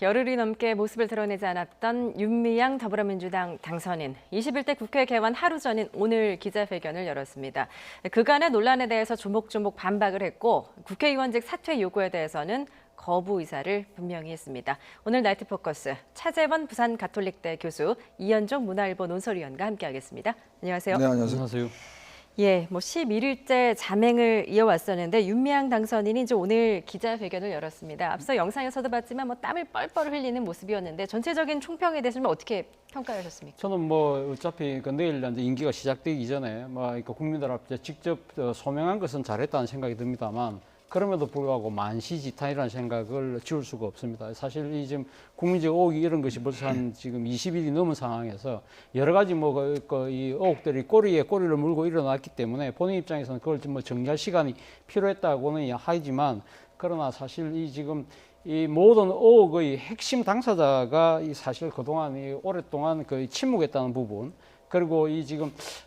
열흘이 넘게 모습을 드러내지 않았던 윤미향 더불어민주당 당선인. 21대 국회 개원 하루 전인 오늘 기자회견을 열었습니다. 그간의 논란에 대해서 조목조목 반박을 했고 국회의원직 사퇴 요구에 대해서는 거부 의사를 분명히 했습니다. 오늘 나이트 포커스 차재원 부산가톨릭대 교수, 이현종 문화일보 논설위원과 함께하겠습니다. 안녕하세요. 네, 안녕하세요. 예, 11일째 잠행을 이어왔었는데 윤미향 당선인이 이제 오늘 기자회견을 열었습니다. 앞서 영상에서도 봤지만 땀을 뻘뻘 흘리는 모습이었는데 전체적인 총평에 대해서는 어떻게 평가하셨습니까? 저는 어차피 내일 이제 임기가 시작되기 전에 국민들 앞에 직접 소명한 것은 잘했다는 생각이 듭니다만, 그럼에도 불구하고 만시지탄이라는 생각을 지울 수가 없습니다. 사실 이 지금 국민적 의혹이 이런 것이 벌써 한 지금 20일이 넘은 상황에서 여러 가지 이 의혹들이 꼬리에 꼬리를 물고 일어났기 때문에 본인 입장에서는 그걸 좀 정리할 시간이 필요했다고는 하지만, 그러나 사실 이 지금 이 모든 의혹의 핵심 당사자가 사실 그동안 오랫동안 침묵했다는 부분, 그리고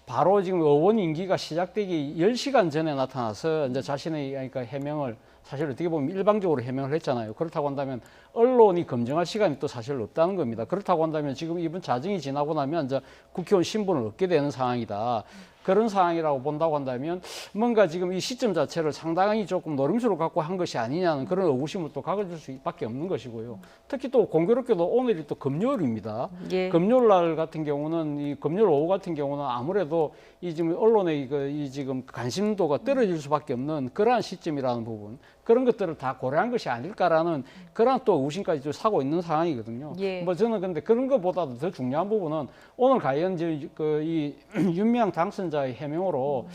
바로 지금 의원 임기가 시작되기 10시간 전에 나타나서 이제 자신의 해명을 사실 어떻게 보면 일방적으로 해명을 했잖아요. 그렇다고 한다면 언론이 검증할 시간이 또 사실 없다는 겁니다. 그렇다고 한다면 지금 이번 자정이 지나고 나면 이제 국회의원 신분을 얻게 되는 상황이다. 그런 상황이라고 본다고 한다면 뭔가 지금 이 시점 자체를 상당히 조금 노림수를 갖고 한 것이 아니냐는 그런 의구심을 또 가져줄 수밖에 없는 것이고요. 특히 또 공교롭게도 오늘이 또 금요일입니다. 예. 금요일 날 같은 경우는 이 금요일 오후 같은 경우는 아무래도 이 지금 언론의 이 지금 관심도가 떨어질 수밖에 없는 그러한 시점이라는 부분, 그런 것들을 다 고려한 것이 아닐까라는 그러한 또 의심까지 좀 사고 있는 상황이거든요. 예. 저는 근데 그런 것보다도 더 중요한 부분은 오늘 과연 이 윤미향 당선자의 해명으로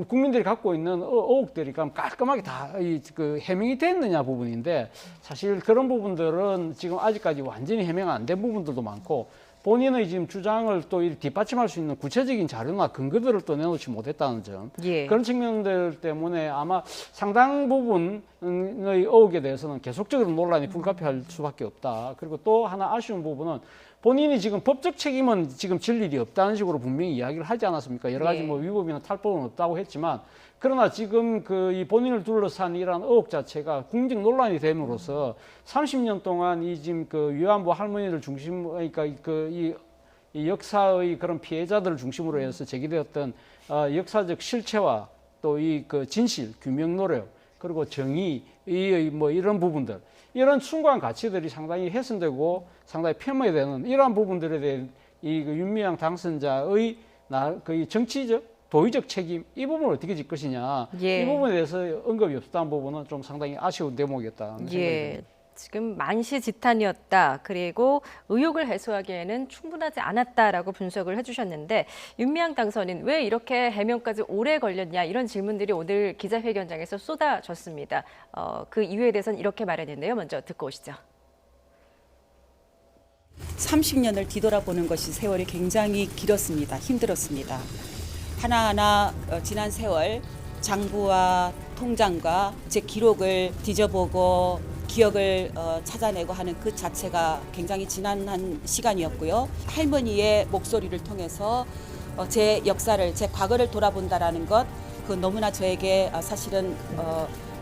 국민들이 갖고 있는 의혹들이 깔끔하게 다 해명이 됐느냐 부분인데, 사실 그런 부분들은 지금 아직까지 완전히 해명 안 된 부분들도 많고, 본인의 지금 주장을 또 뒷받침할 수 있는 구체적인 자료나 근거들을 또 내놓지 못했다는 점, 예. 그런 측면들 때문에 아마 상당 부분의 의혹에 대해서는 계속적으로 논란이 불가피할 수밖에 없다. 그리고 또 하나 아쉬운 부분은 본인이 지금 법적 책임은 지금 질 일이 없다는 식으로 분명히 이야기를 하지 않았습니까? 여러 가지 위법이나 탈법은 없다고 했지만, 그러나 지금 이 본인을 둘러싼 이러한 의혹 자체가 국민적 논란이 됨으로써 30년 동안 이 지금 위안부 할머니들 중심, 이 역사의 그런 피해자들을 중심으로 해서 제기되었던 역사적 실체와 또 진실, 규명 노력, 그리고 정의, 이런 부분들, 이런 숭고한 가치들이 상당히 훼손되고 상당히 폄훼되는 이러한 부분들에 대한 윤미향 당선자의 정치적, 도의적 책임, 이 부분을 어떻게 질 것이냐, 예. 이 부분에 대해서 언급이 없었다는 부분은 좀 상당히 아쉬운 대목이었다는 생각이 듭니다. 지금 만시지탄이었다. 그리고 의혹을 해소하기에는 충분하지 않았다라고 분석을 해주셨는데, 윤미향 당선인 왜 이렇게 해명까지 오래 걸렸냐, 이런 질문들이 오늘 기자회견장에서 쏟아졌습니다. 그 이유에 대해서는 이렇게 말했는데요. 먼저 듣고 오시죠. 30년을 뒤돌아보는 것이 세월이 굉장히 길었습니다. 힘들었습니다. 하나하나 지난 세월 장부와 통장과 제 기록을 뒤져보고 기억을 찾아내고 하는 그 자체가 굉장히 지난한 시간이었고요. 할머니의 목소리를 통해서 제 역사를, 제 과거를 돌아본다라는 것, 그 너무나 저에게 사실은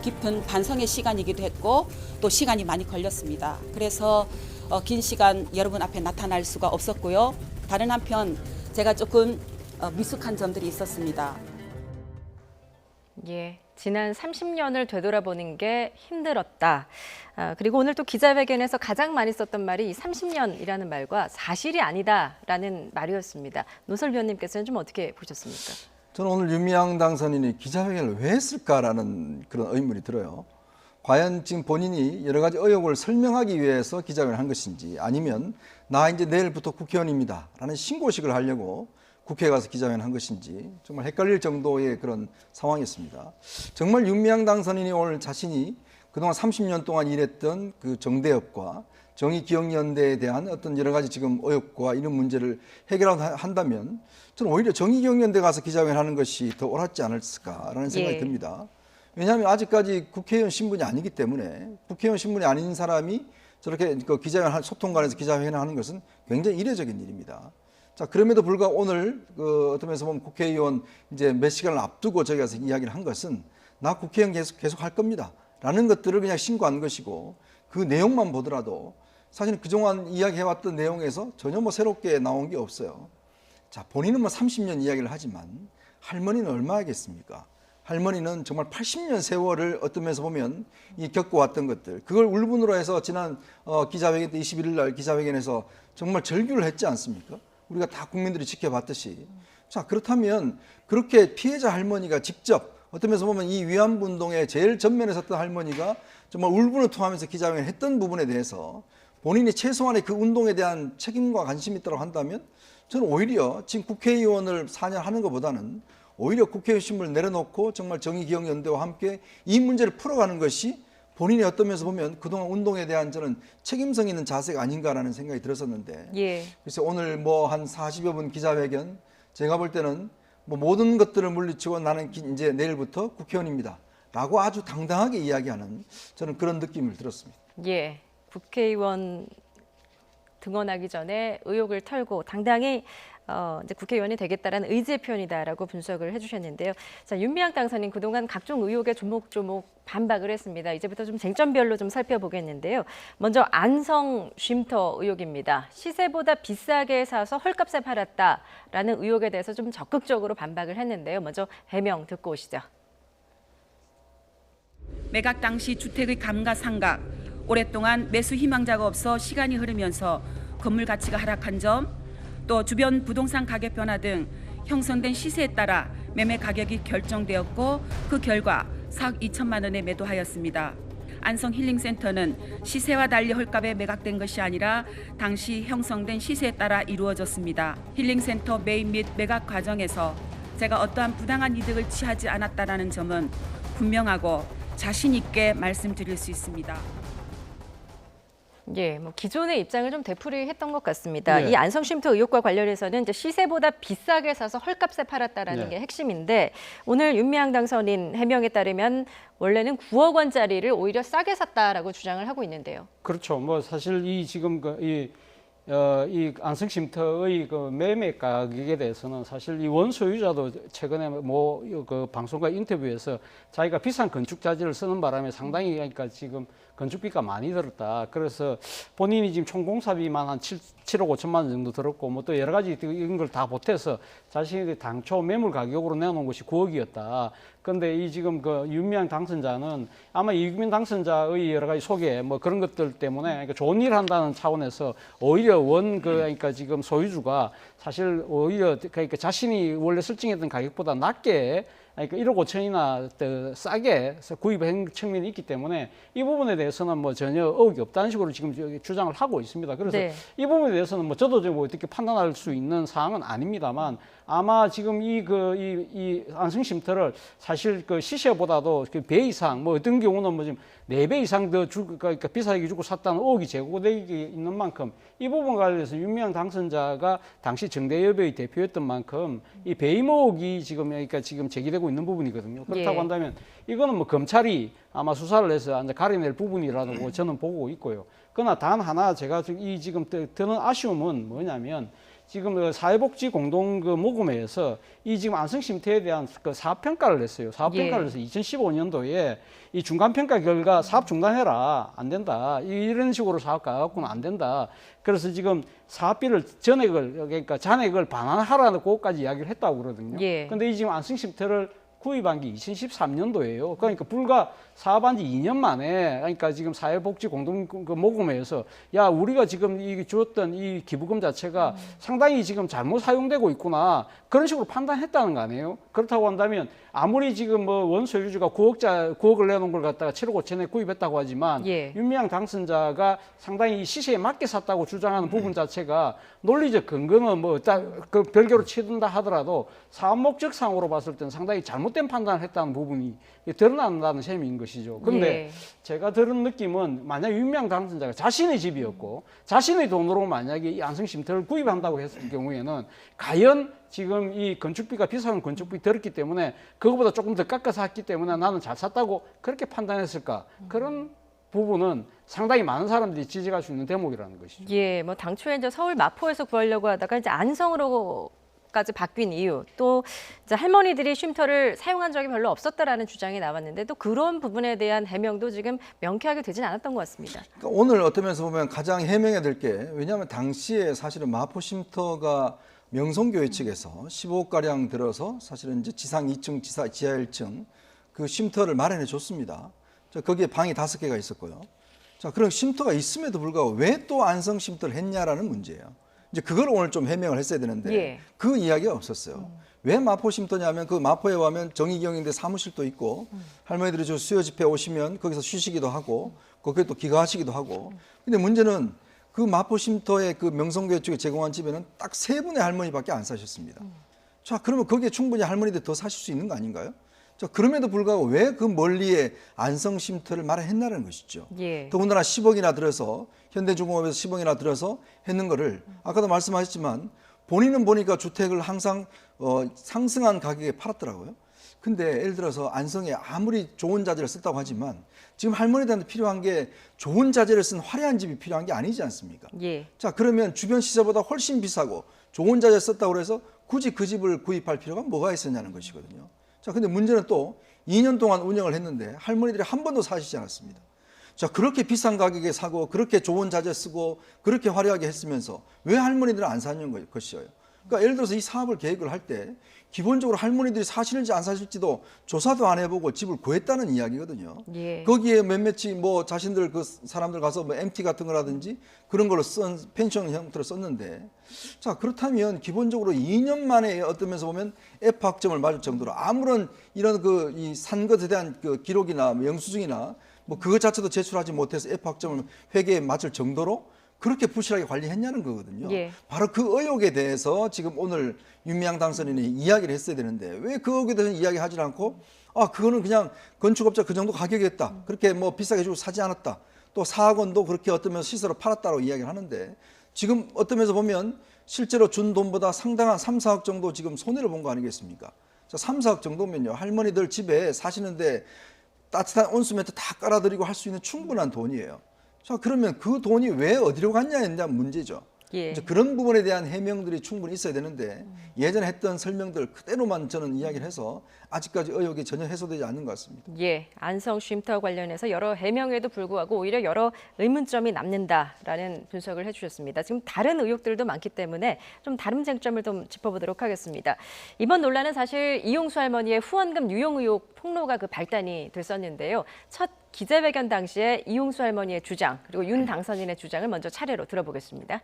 깊은 반성의 시간이기도 했고 또 시간이 많이 걸렸습니다. 그래서 긴 시간 여러분 앞에 나타날 수가 없었고요. 다른 한편 제가 조금 미숙한 점들이 있었습니다. 예, 지난 30년을 되돌아보는 게 힘들었다. 그리고 오늘 또 기자회견에서 가장 많이 썼던 말이 이 30년이라는 말과 사실이 아니다라는 말이었습니다. 노설위원님께서는 좀 어떻게 보셨습니까? 저는 오늘 윤미향 당선인이 기자회견을 왜 했을까라는 그런 의문이 들어요. 과연 지금 본인이 여러 가지 의혹을 설명하기 위해서 기자회견을 한 것인지, 아니면 나 이제 내일부터 국회의원입니다 라는 신고식을 하려고 국회에 가서 기자회견을 한 것인지 정말 헷갈릴 정도의 그런 상황이었습니다. 정말 윤미향 당선인이 오늘 자신이 그동안 30년 동안 일했던 그 정대협과 정의기억연대에 대한 어떤 여러 가지 지금 의혹과 이런 문제를 해결한다면 저는 오히려 정의기억연대 가서 기자회견 하는 것이 더 옳았지 않았을까라는 생각이 듭니다. 왜냐하면 아직까지 국회의원 신분이 아니기 때문에, 국회의원 신분이 아닌 사람이 저렇게 기자회견, 소통관에서 기자회견을 하는 것은 굉장히 이례적인 일입니다. 자, 그럼에도 불구하고 오늘 어떤 면에서 보면 국회의원 이제 몇 시간을 앞두고 저기 가서 이야기를 한 것은 나 국회의원 계속 할 겁니다 라는 것들을 그냥 신고한 것이고, 그 내용만 보더라도 사실은 그동안 이야기해왔던 내용에서 전혀 뭐 새롭게 나온 게 없어요. 자, 본인은 뭐 30년 이야기를 하지만 할머니는 얼마 하겠습니까? 할머니는 정말 80년 세월을 어떤 면에서 보면 겪어왔던 것들, 그걸 울분으로 해서 지난 기자회견 때 21일 날 기자회견에서 정말 절규를 했지 않습니까? 우리가 다 국민들이 지켜봤듯이. 자, 그렇다면 그렇게 피해자 할머니가 직접 어떤 면에서 보면 이 위안부 운동의 제일 전면에 섰던 할머니가 정말 울분을 토하면서 기자회견을 했던 부분에 대해서 본인이 최소한의 그 운동에 대한 책임과 관심이 있다고 한다면 저는 오히려 지금 국회의원을 4년 하는 것보다는 오히려 국회의원심을 내려놓고 정말 정의기억연대와 함께 이 문제를 풀어가는 것이 본인이 어떤 면에서 보면 그동안 운동에 대한 저는 책임성 있는 자세가 아닌가라는 생각이 들었었는데 예. 그래서 오늘 뭐 한 40여 분 기자회견 제가 볼 때는 뭐 모든 것들을 물리치고 나는 이제 내일부터 국회의원입니다 라고 아주 당당하게 이야기하는 저는 그런 느낌을 들었습니다. 예. 국회의원 등원하기 전에 의혹을 털고 당당히 이제 국회의원이 되겠다라는 의지의 표현이다라고 분석을 해주셨는데요. 자, 윤미향 당선인 그동안 각종 의혹에 조목조목 반박을 했습니다. 이제부터 좀 쟁점별로 좀 살펴보겠는데요. 먼저 안성 쉼터 의혹입니다. 시세보다 비싸게 사서 헐값에 팔았다라는 의혹에 대해서 좀 적극적으로 반박을 했는데요. 먼저 해명 듣고 오시죠. 매각 당시 주택의 감가상각, 오랫동안 매수 희망자가 없어 시간이 흐르면서 건물 가치가 하락한 점, 또 주변 부동산 가격 변화 등 형성된 시세에 따라 매매 가격이 결정되었고 그 결과 4억 2천만 원에 매도하였습니다. 안성 힐링센터는 시세와 달리 헐값에 매각된 것이 아니라 당시 형성된 시세에 따라 이루어졌습니다. 힐링센터 매입 및 매각 과정에서 제가 어떠한 부당한 이득을 취하지 않았다라는 점은 분명하고 자신 있게 말씀드릴 수 있습니다. 예, 뭐 기존의 입장을 좀 되풀이했던 것 같습니다. 네. 이 안성 쉼터 의혹과 관련해서는 이제 시세보다 비싸게 사서 헐값에 팔았다라는 네. 게 핵심인데 오늘 윤미향 당선인 해명에 따르면 원래는 9억 원짜리를 오히려 싸게 샀다라고 주장을 하고 있는데요. 그렇죠. 뭐 사실 이 지금 이 안성쉼터의 그 매매 가격에 대해서는 사실 이 원소유자도 최근에 뭐 그 방송과 인터뷰에서 자기가 비싼 건축 자재를 쓰는 바람에 상당히 그러니까 지금 건축비가 많이 들었다. 그래서 본인이 지금 총 공사비만 한 7억 5천만 원 정도 들었고 뭐 또 여러 가지 이런 걸 다 보태서 자신이 당초 매물 가격으로 내놓은 것이 9억이었다. 그런데 이 지금 그 윤미향 당선자는 아마 이규민 당선자의 여러 가지 소개 뭐 그런 것들 때문에 그러니까 좋은 일 한다는 차원에서 오히려 그러니까 지금 소유주가 사실 오히려 그러니까 자신이 원래 설정했던 가격보다 낮게 그러니까 1억 5천이나 더 싸게 구입한 측면이 있기 때문에 이 부분에 대해서는 뭐 전혀 의혹이 없다는 식으로 지금 주장을 하고 있습니다. 그래서 네. 이 부분에 대해서는 뭐 저도 좀 어떻게 판단할 수 있는 사항은 아닙니다만 아마 지금 이 안성쉼터를 사실 그 시세보다도 그 배 이상 뭐 어떤 경우는 뭐 지금 4배 이상 더 그러니까 비싸게 주고 샀다는 의혹이 제기되고 있는 만큼 이 부분 관련해서 윤미향 당선자가 당시 정대협의 대표였던 만큼 이 배임 의혹이 지금 그러니까 지금 제기되고 있는 부분이거든요. 그렇다고 예. 한다면 이거는 뭐 검찰이 아마 수사를 해서 이제 가려낼 부분이라고 저는 보고 있고요. 그러나 단 하나 제가 이 지금 드는 아쉬움은 뭐냐면 지금 사회복지 공동 그 모금회에서 이 지금 안성쉼터에 대한 그 사업평가를 했어요. 사업평가를 해서 2015년도에 이 중간평가 결과 사업 중단해라. 안 된다. 이런 식으로 사업 가갖고는 안 된다. 그래서 지금 사업비를 그러니까 잔액을 반환하라고까지 이야기를 했다고 그러거든요. 예. 근데 이 지금 안성쉼터를 구입한 게 2013년도예요. 그러니까 불과 사업한 지 2년 만에 그러니까 지금 사회복지 공동 그 모금회에서 야 우리가 지금 이 주었던 이 기부금 자체가 상당히 지금 잘못 사용되고 있구나 그런 식으로 판단했다는 거 아니에요? 그렇다고 한다면 아무리 지금 뭐 원소유주가 9억을 내놓은 걸 갖다가 7억 5천에 구입했다고 하지만 예. 윤미향 당선자가 상당히 이 시세에 맞게 샀다고 주장하는 부분 자체가 논리적 근거는 뭐 그 별개로 치든다 하더라도 사업 목적상으로 봤을 때는 상당히 잘못된 판단을 했다는 부분이 드러난다는 셈인 것이죠. 그런데 예. 제가 들은 느낌은 만약 윤미향 당선자가 자신의 집이었고 자신의 돈으로 만약에 이 안성쉼터를 구입한다고 했을 경우에는 과연 지금 이 건축비가 비싼 건축비 들었기 때문에 그거보다 조금 더 깎아서 샀기 때문에 나는 잘 샀다고 그렇게 판단했을까? 그런 부분은 상당히 많은 사람들이 지적할 수 있는 대목이라는 것이죠. 예, 뭐 당초에 이제 서울 마포에서 구하려고 하다가 이제 안성으로 쉼터까지 바뀐 이유, 또 이제 할머니들이 쉼터를 사용한 적이 별로 없었다라는 주장이 나왔는데 또 그런 부분에 대한 해명도 지금 명쾌하게 되진 않았던 것 같습니다. 그러니까 오늘 어떤 면에서 보면 가장 해명해야 될 게, 왜냐하면 당시에 사실은 마포 쉼터가 명성교회 측에서 15억가량 들어서 사실은 이제 지상 2층, 지하 1층 그 쉼터를 마련해 줬습니다. 거기에 방이 5개가 있었고요. 자, 그럼 쉼터가 있음에도 불구하고 왜 또 안성 쉼터를 했냐라는 문제예요. 이제 그걸 오늘 좀 해명을 했어야 되는데 예. 그 이야기가 없었어요. 왜 마포 쉼터냐면 그 마포에 가면 정의경인대 사무실도 있고 할머니들이 저 수요 집회 오시면 거기서 쉬시기도 하고 거기에 또 기가하시기도 하고. 근데 문제는 그 마포 쉼터의 그 명성교회 쪽에 제공한 집에는 딱 3분의 할머니밖에 안 사셨습니다. 자, 그러면 거기에 충분히 할머니들 더 사실 수 있는 거 아닌가요? 자, 그럼에도 불구하고 왜 그 멀리에 안성 쉼터를 마련했나라는 것이죠. 예. 더군다나 10억이나 들어서 현대중공업에서 10억이나 들어서 했는 거를 아까도 말씀하셨지만 본인은 보니까 주택을 항상 상승한 가격에 팔았더라고요. 근데 예를 들어서 안성에 아무리 좋은 자재를 썼다고 하지만 지금 할머니들한테 필요한 게 좋은 자재를 쓴 화려한 집이 필요한 게 아니지 않습니까? 예. 자, 그러면 주변 시세보다 훨씬 비싸고 좋은 자재 썼다고 해서 굳이 그 집을 구입할 필요가 뭐가 있었냐는 것이거든요. 자, 근데 문제는 또 2년 동안 운영을 했는데 할머니들이 한 번도 사시지 않았습니다. 자, 그렇게 비싼 가격에 사고 그렇게 좋은 자재 쓰고 그렇게 화려하게 했으면서 왜 할머니들은 안 사는 것이에요? 그러니까 예를 들어서 이 사업을 계획을 할 때 기본적으로 할머니들이 사실지 안 사실지도 조사도 안 해보고 집을 구했다는 이야기거든요. 예. 거기에 몇몇이 뭐 자신들 그 사람들 가서 뭐 MT 같은 거라든지 그런 걸로 쓴 펜션 형태로 썼는데, 자, 그렇다면 기본적으로 2년 만에 어떤 면에서 보면 F 학점을 맞을 정도로 아무런 이런 그 이 산 것에 대한 그 기록이나 뭐 영수증이나 뭐 그것 자체도 제출하지 못해서 F 학점을 회계에 맞을 정도로 그렇게 부실하게 관리했냐는 거거든요. 예. 바로 그 의혹에 대해서 지금 오늘 윤미향 당선인이 이야기를 했어야 되는데 왜 그 의혹에 대해서 이야기하지 않고 그거는 그냥 건축업자 그 정도 가격이었다. 그렇게 뭐 비싸게 주고 사지 않았다. 또 4억 원도 그렇게 어떤 면에서 시세로 팔았다고 이야기를 하는데 지금 어떤 면에서 보면 실제로 준 돈보다 상당한 3, 4억 정도 지금 손해를 본 거 아니겠습니까? 자, 3, 4억 정도면요. 할머니들 집에 사시는데 따뜻한 온수매트 다 깔아드리고 할 수 있는 충분한 돈이에요. 자, 그러면 그 돈이 왜 어디로 갔냐는 문제죠. 예. 이제 그런 부분에 대한 해명들이 충분히 있어야 되는데 예전에 했던 설명들 그대로만 저는 이야기를 해서 아직까지 의혹이 전혀 해소되지 않는 것 같습니다. 예, 안성 쉼터 관련해서 여러 해명에도 불구하고 오히려 여러 의문점이 남는다라는 분석을 해주셨습니다. 지금 다른 의혹들도 많기 때문에 좀 다른 쟁점을 좀 짚어보도록 하겠습니다. 이번 논란은 사실 이용수 할머니의 후원금 유용 의혹 폭로가 그 발단이 됐었는데요. 첫 기자회견 당시에 이용수 할머니의 주장 그리고 윤 당선인의 주장을 먼저 차례로 들어보겠습니다.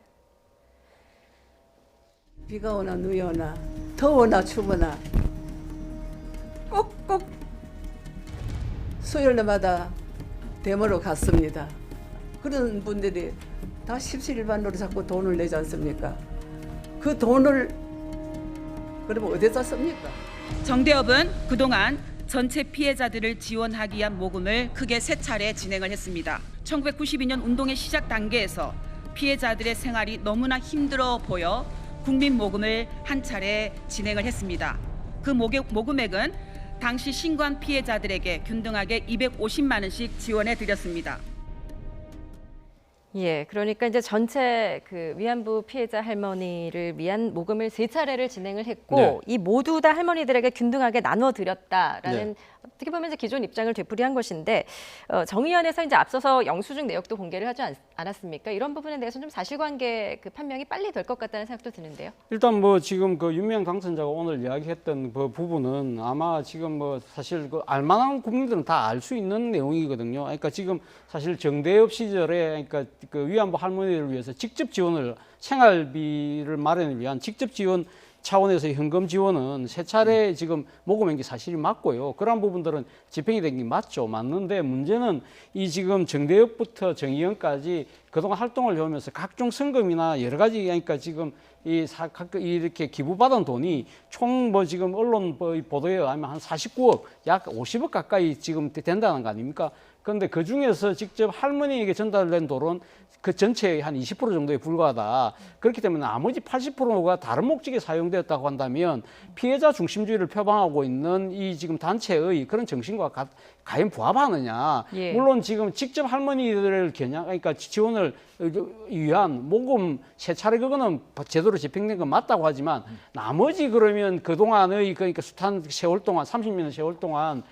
비가 오나 눈이 오나 더워나 추우나 꼭꼭 수요일마다 데모로 갔습니다. 그런 분들이 다 십시일반으로 자꾸 돈을 내지 않습니까? 그 돈을 그러면 어디다 씁니까? 정대협은 그동안 전체 피해자들을 지원하기 위한 모금을 크게 3차례 진행을 했습니다. 1992년 운동의 시작 단계에서 피해자들의 생활이 너무나 힘들어 보여 국민 모금을 한 차례 진행을 했습니다. 그 모금액은 당시 신고한 피해자들에게 균등하게 250만 원씩 지원해 드렸습니다. 예, 그러니까 이제 전체 그 위안부 피해자 할머니를 위한 모금을 3차례를 진행을 했고 네. 이 모두 다 할머니들에게 균등하게 나눠 드렸다라는 네. 어떻게 보면 이제 기존 입장을 되풀이한 것인데 정의연에서 이제 앞서서 영수증 내역도 공개를 하지 않았습니까? 이런 부분에 대해서는 좀 사실관계 그 판명이 빨리 될 것 같다는 생각도 드는데요. 일단 뭐 지금 그 윤미향 당선자가 오늘 이야기했던 그 부분은 아마 지금 뭐 사실 그 알만한 국민들은 다 알 수 있는 내용이거든요. 그러니까 지금 사실 정대협 시절에 그러니까 그 위안부 할머니를 위해서 직접 지원을 생활비를 마련을 위한 직접 지원 차원에서 현금 지원은 3차례 지금 모금한 게 사실이 맞고요. 그런 부분들은 집행이 된 게 맞는데 문제는 이 지금 정대협부터 정의연까지 그동안 활동을 해오면서 각종 성금이나 여러 가지 그러니까 지금 이렇게 기부받은 돈이 총 뭐 지금 언론 보도에 의하면 한 49억, 약 50억 가까이 지금 된다는 거 아닙니까? 그런데 그 중에서 직접 할머니에게 전달된 돈은 그 전체의 한 20% 정도에 불과하다. 그렇기 때문에 나머지 80%가 다른 목적에 사용되었다고 한다면 피해자 중심주의를 표방하고 있는 이 지금 단체의 그런 정신과 과연 부합하느냐. 예. 물론 지금 직접 할머니들을 그러니까 지원을 위한 모금 세 차례 그거는 제대로 집행된 건 맞다고 하지만 나머지 그러면 그동안의 그러니까 숱한 세월 동안 30년 세월 동안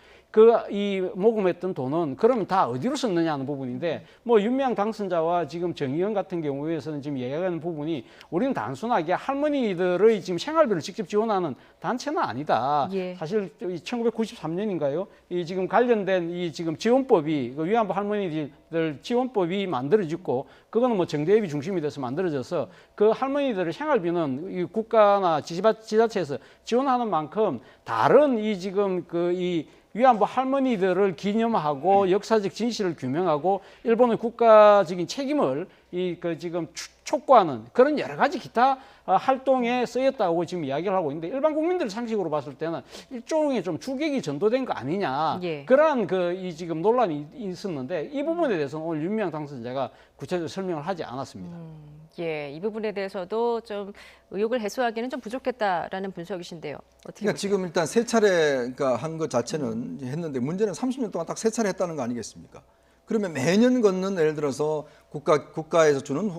이 모금했던 돈은 그러면 다 어디로 썼느냐 하는 부분인데 뭐 윤미향 당선자와 지금 정의원 같은 경우에서는 지금 얘기하는 부분이 우리는 단순하게 할머니들의 지금 생활비를 직접 지원하는 단체는 아니다. 예. 사실 1993년인가요? 이 지금 관련된 이 지금 지원법이 그 위안부 할머니들 지원법이 만들어졌고 그거는 뭐 정대협이 중심이 돼서 만들어져서 그 할머니들의 생활비는 이 국가나 지자체에서 지원하는 만큼 다른 이 지금 이 위안부 할머니들을 기념하고 역사적 진실을 규명하고 일본의 국가적인 책임을 지금 촉구하는 그런 여러 가지 기타 활동에 쓰였다고 지금 이야기를 하고 있는데 일반 국민들 상식으로 봤을 때는 일종의 좀 주객이 전도된 거 아니냐. 예. 그러한 이 지금 논란이 있었는데 이 부분에 대해서는 오늘 윤미향 당선자가 구체적으로 설명을 하지 않았습니다. 예, 이 부분에 대해서도 좀 의혹을 해소하기는 좀 부족했다라는 분석이신데요. 어떻게 그러니까 보세요? 지금 일단 세 차례 한 것 자체는 이제 했는데 문제는 30년 동안 딱 세 차례 했다는 거 아니겠습니까? 그러면 매년 걷는 예를 들어서 국가에서 주는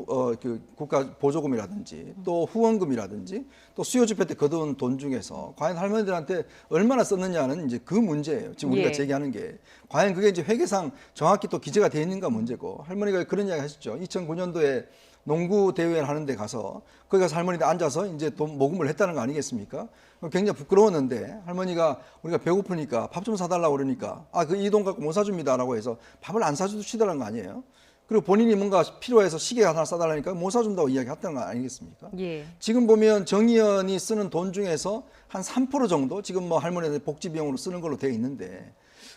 그 국가 보조금이라든지 또 후원금이라든지 또 수요 집회 때 거둔 돈 중에서 과연 할머니들한테 얼마나 썼느냐는 이제 그 문제예요. 지금 우리가 예. 제기하는 게 과연 그게 이제 회계상 정확히 또 기재가 되어 있는가 문제고 할머니가 그런 이야기 하셨죠. 2009년도에 농구 대회를 하는데 가서 거기 가서 할머니들 앉아서 이제 돈 모금을 했다는 거 아니겠습니까? 굉장히 부끄러웠는데 할머니가 우리가 배고프니까 밥 좀 사달라고 그러니까 이 돈 갖고 못 사줍니다라고 해서 밥을 안 사주시다는 거 아니에요? 그리고 본인이 뭔가 필요해서 시계 하나 사달라니까 못 사준다고 이야기했다는 거 아니겠습니까? 예. 지금 보면 정의연이 쓰는 돈 중에서 한 3% 정도 지금 뭐 할머니들 복지 비용으로 쓰는 걸로 되어 있는데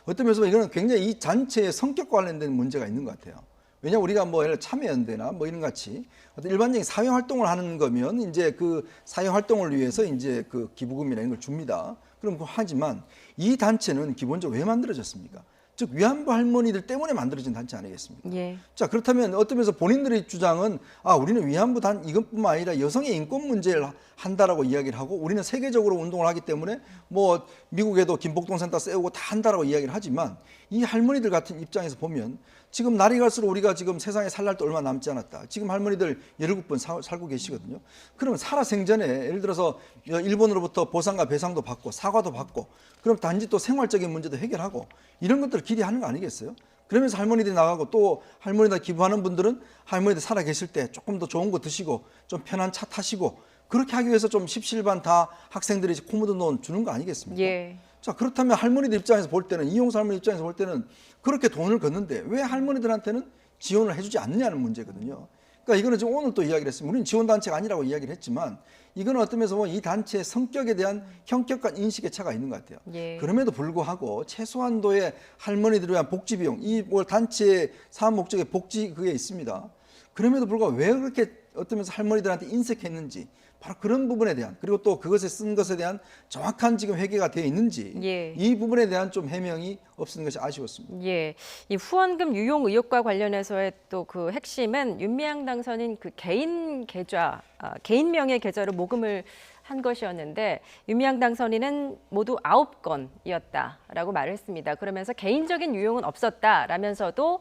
어떤 면에서 이거는 굉장히 이 단체의 성격 관련된 문제가 있는 것 같아요. 왜냐하면 우리가 뭐 예를 들어 참여연대나 뭐 이런 같이 어떤 일반적인 사회 활동을 하는 거면 이제 그 사회 활동을 위해서 이제 그 기부금이나 이런 걸 줍니다. 그럼 하지만 이 단체는 기본적으로 왜 만들어졌습니까? 즉 위안부 할머니들 때문에 만들어진 단체 아니겠습니까? 예. 자 그렇다면 어떤 면에서 본인들의 주장은 우리는 위안부 이것뿐만 아니라 여성의 인권 문제를 한다라고 이야기를 하고 우리는 세계적으로 운동을 하기 때문에 뭐 미국에도 김복동 센터 세우고 다 한다라고 이야기를 하지만 이 할머니들 같은 입장에서 보면 지금 날이 갈수록 우리가 지금 세상에 살 날도 얼마 남지 않았다. 지금 할머니들 17분 살고 계시거든요. 그러면 살아생전에 예를 들어서 일본으로부터 보상과 배상도 받고 사과도 받고 그럼 단지 또 생활적인 문제도 해결하고 이런 것들을 기대하는 거 아니겠어요? 그러면서 할머니들이 나가고 또 할머니들 기부하는 분들은 할머니들 살아 계실 때 조금 더 좋은 거 드시고 좀 편한 차 타시고 그렇게 하기 위해서 좀 십실반 다 학생들이 코 묻은 돈 주는 거 아니겠습니까? 예. 자 그렇다면 할머니들 입장에서 볼 때는 이용수 할머니 입장에서 볼 때는 그렇게 돈을 걷는데 왜 할머니들한테는 지원을 해주지 않느냐는 문제거든요. 그러니까 이거는 지금 오늘 또 이야기를 했습니다. 우리는 지원단체가 아니라고 이야기를 했지만 이거는 어떤 면에서 보면 이 단체의 성격에 대한 현격한 인식의 차가 있는 것 같아요. 예. 그럼에도 불구하고 최소한도의 할머니들을 위한 복지 비용, 이 단체의 사업 목적의 복지 그게 있습니다. 그럼에도 불구하고 왜 그렇게 어떤 면에서 할머니들한테 인색했는지 바로 그런 부분에 대한 그리고 또 그것에 쓴 것에 대한 정확한 지금 회계가 되어 있는지 예. 이 부분에 대한 좀 해명이 없는 것이 아쉬웠습니다. 예, 이 후원금 유용 의혹과 관련해서의 또 그 핵심은 윤미향 당선인 그 개인 계좌, 개인 명의 계좌로 모금을 한 것이었는데 윤미향 당선인은 모두 9건이었다라고 말을 했습니다. 그러면서 개인적인 유용은 없었다라면서도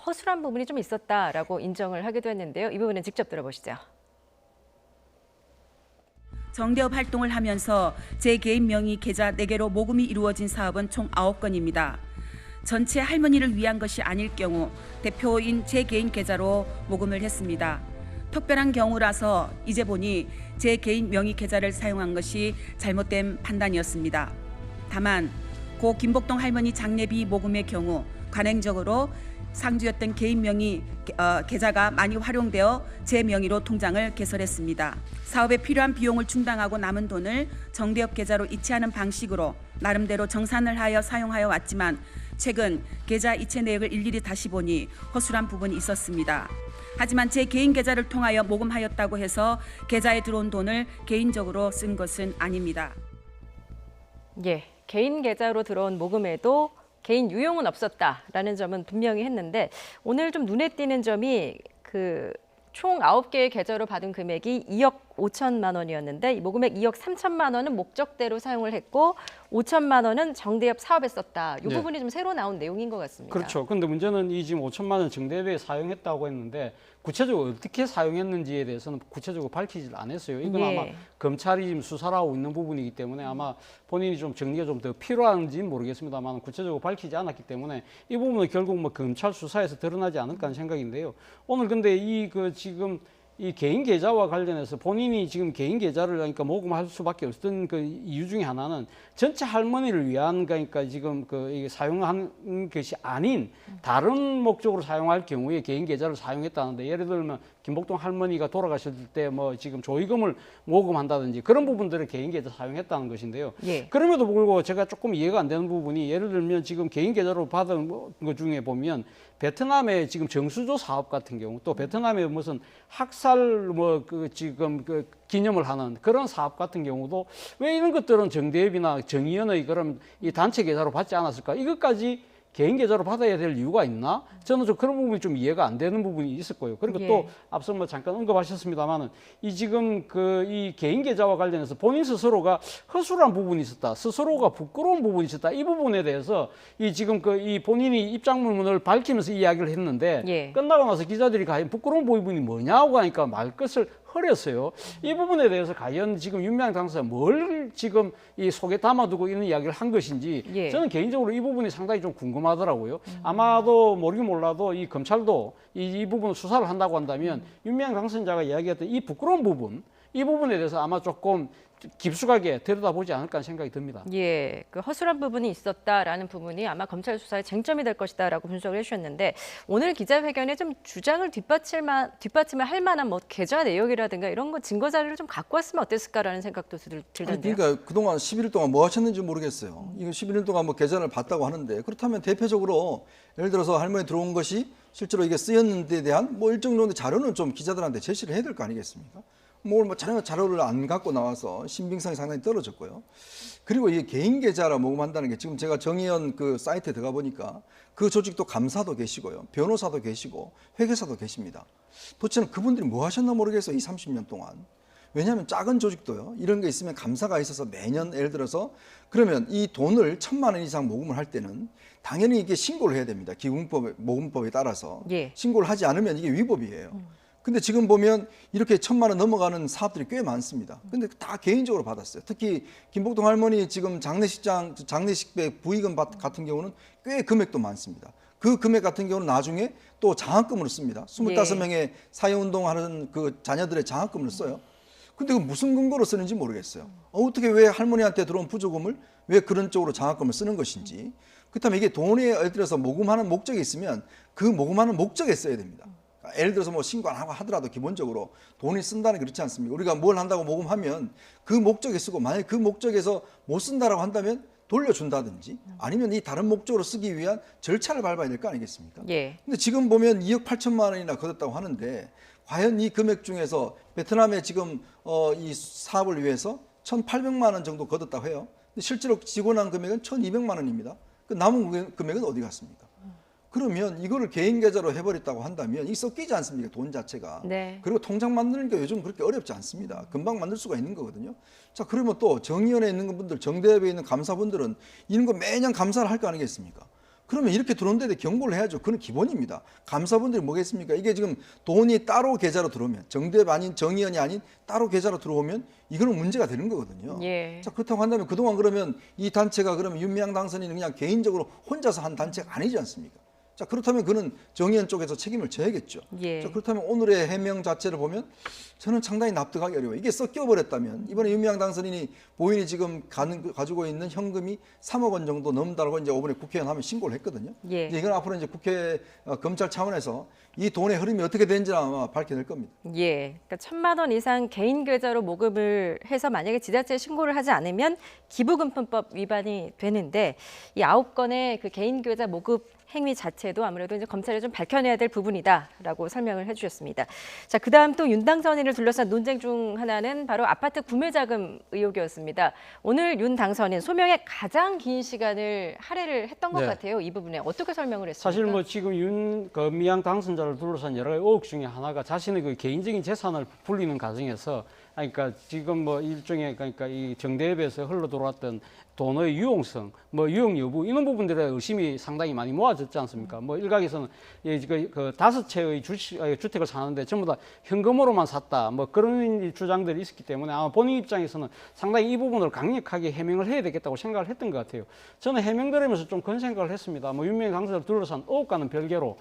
허술한 부분이 좀 있었다라고 인정을 하기도 했는데요. 이 부분은 직접 들어보시죠. 정대업 활동을 하면서 제 개인 명의 계좌 4개로 모금이 이루어진 사업은 총 9건입니다. 전체 할머니를 위한 것이 아닐 경우 대표인 제 개인 계좌로 모금을 했습니다. 특별한 경우라서 이제 보니 제 개인 명의 계좌를 사용한 것이 잘못된 판단이었습니다. 다만 고 김복동 할머니 장례비 모금의 경우 관행적으로 상주였던 개인 명의 계좌가 많이 활용되어 제 명의로 통장을 개설했습니다. 사업에 필요한 비용을 충당하고 남은 돈을 정대협 계좌로 이체하는 방식으로 나름대로 정산을 하여 사용하여 왔지만 최근 계좌 이체 내역을 일일이 다시 보니 허술한 부분이 있었습니다. 하지만 제 개인 계좌를 통하여 모금하였다고 해서 계좌에 들어온 돈을 개인적으로 쓴 것은 아닙니다. 예, 개인 계좌로 들어온 모금에도 개인 유용은 없었다라는 점은 분명히 했는데 오늘 좀 눈에 띄는 점이 총 9개의 계좌로 받은 금액이 2억 5천만 원이었는데 이 모금액 2억 3천만 원은 목적대로 사용을 했고 5천만 원은 정대협 사업에 썼다. 이 네. 부분이 좀 새로 나온 내용인 것 같습니다. 그렇죠. 그런데 문제는 이 지금 5천만 원 정대비에 사용했다고 했는데 구체적으로 어떻게 사용했는지에 대해서는 구체적으로 밝히질 않았어요. 이건 예. 아마 검찰이 지금 수사를 하고 있는 부분이기 때문에 아마 본인이 좀 정리가 좀 더 필요한지는 모르겠습니다만 구체적으로 밝히지 않았기 때문에 이 부분은 결국 뭐 검찰 수사에서 드러나지 않을까 하는 생각인데요. 오늘 근데 지금 이 개인 계좌와 관련해서 본인이 지금 개인 계좌를 그러니까 모금할 수밖에 없던 그 이유 중에 하나는 전체 할머니를 위한 그러니까 지금 이게 사용한 것이 아닌 다른 목적으로 사용할 경우에 개인 계좌를 사용했다는데 예를 들면 김복동 할머니가 돌아가실 때 뭐 지금 조의금을 모금한다든지 그런 부분들을 개인 계좌 사용했다는 것인데요. 예. 그럼에도 불구하고 제가 조금 이해가 안 되는 부분이 예를 들면 지금 개인 계좌로 받은 것 중에 보면 베트남의 지금 정수조 사업 같은 경우 또 베트남의 무슨 학살 지금 기념을 하는 그런 사업 같은 경우도 왜 이런 것들은 정대협이나 정의연의 그런 이 단체 계좌로 받지 않았을까? 이것까지 개인 계좌로 받아야 될 이유가 있나? 저는 좀 그런 부분이 좀 이해가 안 되는 부분이 있을 거예요. 그리고 예. 또 앞서 뭐 잠깐 언급하셨습니다만은 이 지금 이 개인 계좌와 관련해서 본인 스스로가 허술한 부분이 있었다, 스스로가 부끄러운 부분이 있었다. 이 부분에 대해서 이 지금 이 본인이 입장문을 밝히면서 이야기를 했는데 예. 끝나고 나서 기자들이 과연 부끄러운 부분이 뭐냐고 하니까 말끝을 흐렸어요. 이 부분에 대해서 과연 지금 윤미향 당사자 뭘 지금 이 속에 담아두고 있는 이야기를 한 것인지 예. 저는 개인적으로 이 부분이 상당히 좀 궁금하더라고요. 아마도 모르긴 몰라도 이 검찰도 이 부분을 수사를 한다고 한다면 윤미향 당선자가 이야기했던 이 부끄러운 부분, 이 부분에 대해서 아마 조금 깊숙하게 들여다보지 않을까 하는 생각이 듭니다. 예, 허술한 부분이 있었다라는 부분이 아마 검찰 수사의 쟁점이 될 것이다라고 분석을 해주셨는데 오늘 기자회견에 좀 주장을 뒷받침을 할 만한 뭐 계좌 내역이라든가 이런 거 증거 자료를 좀 갖고 왔으면 어땠을까라는 생각도 들던데요. 그러니까 그동안 11일 동안 뭐 하셨는지 모르겠어요. 이거 11일 동안 뭐 계좌를 봤다고 하는데 그렇다면 대표적으로 예를 들어서 할머니 들어온 것이 실제로 이게 쓰였는데 대한 뭐 일정 정도 자료는 좀 기자들한테 제시를 해야 될 거 아니겠습니까? 뭐 자료를 안 갖고 나와서 신빙성이 상당히 떨어졌고요. 그리고 이게 개인 계좌라 모금한다는 게 지금 제가 정의연 그 사이트에 들어가 보니까 그 조직도 감사도 계시고요, 변호사도 계시고 회계사도 계십니다. 도대체 그분들이 뭐 하셨나 모르겠어요, 이 30년 동안. 왜냐하면 작은 조직도요, 이런 게 있으면 감사가 있어서 매년 예를 들어서 그러면 이 돈을 1,000만 원 이상 모금을 할 때는 당연히 이게 신고를 해야 됩니다. 모금법에 따라서. 예. 신고를 하지 않으면 이게 위법이에요. 근데 지금 보면 이렇게 1,000만 원 넘어가는 사업들이 꽤 많습니다. 근데 다 개인적으로 받았어요. 특히 김복동 할머니 지금 장례식비 부의금 같은 경우는 꽤 금액도 많습니다. 그 금액 같은 경우는 나중에 또 장학금으로 씁니다. 25명의 사회운동하는 그 자녀들의 장학금을 써요. 근데 그 무슨 근거로 쓰는지 모르겠어요. 어떻게 왜 할머니한테 들어온 부조금을 왜 그런 쪽으로 장학금을 쓰는 것인지. 그렇다면 이게 돈에 예를 들어서 모금하는 목적이 있으면 그 모금하는 목적에 써야 됩니다. 예를 들어서 뭐 신고 안 하고 하더라도 기본적으로 돈이 쓴다는 게 그렇지 않습니까? 우리가 뭘 한다고 모금하면 그 목적에 쓰고 만약에 그 목적에서 못 쓴다라고 한다면 돌려준다든지 아니면 이 다른 목적으로 쓰기 위한 절차를 밟아야 될 거 아니겠습니까? 예. 근데 지금 보면 2억 8천만 원이나 거뒀다고 하는데 과연 이 금액 중에서 베트남에 지금 이 사업을 위해서 1,800만 원 정도 거뒀다고 해요. 근데 실제로 지원한 금액은 1,200만 원입니다. 그 남은 금액은 어디 갔습니까? 그러면 이거를 개인 계좌로 해버렸다고 한다면 이 섞이지 않습니까? 돈 자체가. 네. 그리고 통장 만드는 게 요즘 그렇게 어렵지 않습니다. 금방 만들 수가 있는 거거든요. 자, 그러면 또 정의연에 있는 분들, 정대협에 있는 감사분들은 이런 거 매년 감사를 할 거 아니겠습니까? 그러면 이렇게 들어온 데에 경고를 해야죠. 그건 기본입니다. 감사분들이 뭐겠습니까? 이게 지금 돈이 따로 계좌로 들어오면 정대협 아닌 정의연이 아닌 따로 계좌로 들어오면 이거는 문제가 되는 거거든요. 예. 자, 그렇다고 한다면 그동안 그러면 이 단체가 그러면 윤미향 당선인은 그냥 개인적으로 혼자서 한 단체가 아니지 않습니까? 자, 그렇다면 그는 정의연 쪽에서 책임을 져야겠죠. 예. 자, 그렇다면 오늘의 해명 자체를 보면 저는 상당히 납득하기 어려워요. 이게 섞여버렸다면 이번에 윤미향 당선인이 본인이 지금 가지고 있는 현금이 3억 원 정도 넘는다고 이제 이번에 국회의원 하면 신고를 했거든요. 예. 이제 이건 앞으로 이제 검찰 차원에서 이 돈의 흐름이 어떻게 되는지는 아마 밝혀낼 겁니다. 예, 그러니까 1,000만 원 이상 개인 계좌로 모금을 해서 만약에 지자체에 신고를 하지 않으면 기부금품법 위반이 되는데 이 9건의 그 개인 계좌 모금 행위 자체도 아무래도 이제 검찰이 좀 밝혀내야 될 부분이다라고 설명을 해주셨습니다. 자, 그다음 또 윤 당선인을 둘러싼 논쟁 중 하나는 바로 아파트 구매 자금 의혹이었습니다. 오늘 윤 당선인 소명에 가장 긴 시간을 할애를 했던 것 네. 같아요. 이 부분에 어떻게 설명을 했습니까? 사실 뭐 지금 윤미향 당선자를 둘러싼 여러 가지 의혹 중에 하나가 자신의 그 개인적인 재산을 불리는 과정에서 그러니까 지금 뭐 일종의 그러니까 이 정대협에서 흘러 들어왔던 돈의 유용성, 뭐 유용 여부 이런 부분들에 의심이 상당히 많이 모아졌지 않습니까? 뭐 일각에서는 그 5채의 주택을 사는데 전부 다 현금으로만 샀다, 뭐 그런 주장들이 있었기 때문에 아마 본인 입장에서는 상당히 이 부분을 강력하게 해명을 해야 되겠다고 생각을 했던 것 같아요. 저는 해명 들으면서 좀 그런 생각을 했습니다. 뭐 윤미향 당선자를 둘러싼 의혹과는 별개로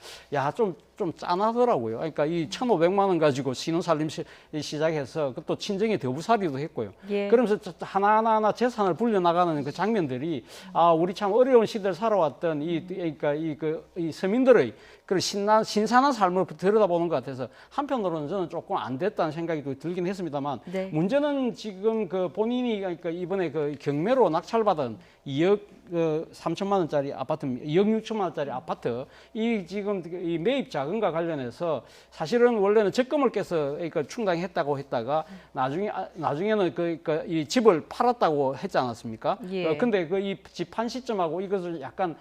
좀 짠하더라고요. 그러니까 이 1,500만 원 가지고 신혼살림 시작해서 그것도 친정에 더부살이도 했고요. 예. 그러면서 하나하나 재산을 불려나가는 그 장면들이 우리 참 어려운 시대를 살아왔던 그러니까 이 서민들의 그런 신선한 삶을 들여다보는 것 같아서 한편으로는 저는 조금 안 됐다는 생각이 들긴 했습니다만 네. 문제는 지금 그 본인이 그러니까 이번에 그 경매로 낙찰받은 2억 3천만 원짜리 아파트, 2억 6천만 원짜리 아파트 이 지금 이 매입 자금과 관련해서 사실은 원래는 적금을 깨서 그러니까 충당했다고 했다가 나중에는 그러니까 이 집을 팔았다고 했지 않았습니까? 예. 근데 그 이 집 판 시점하고 이것을 약간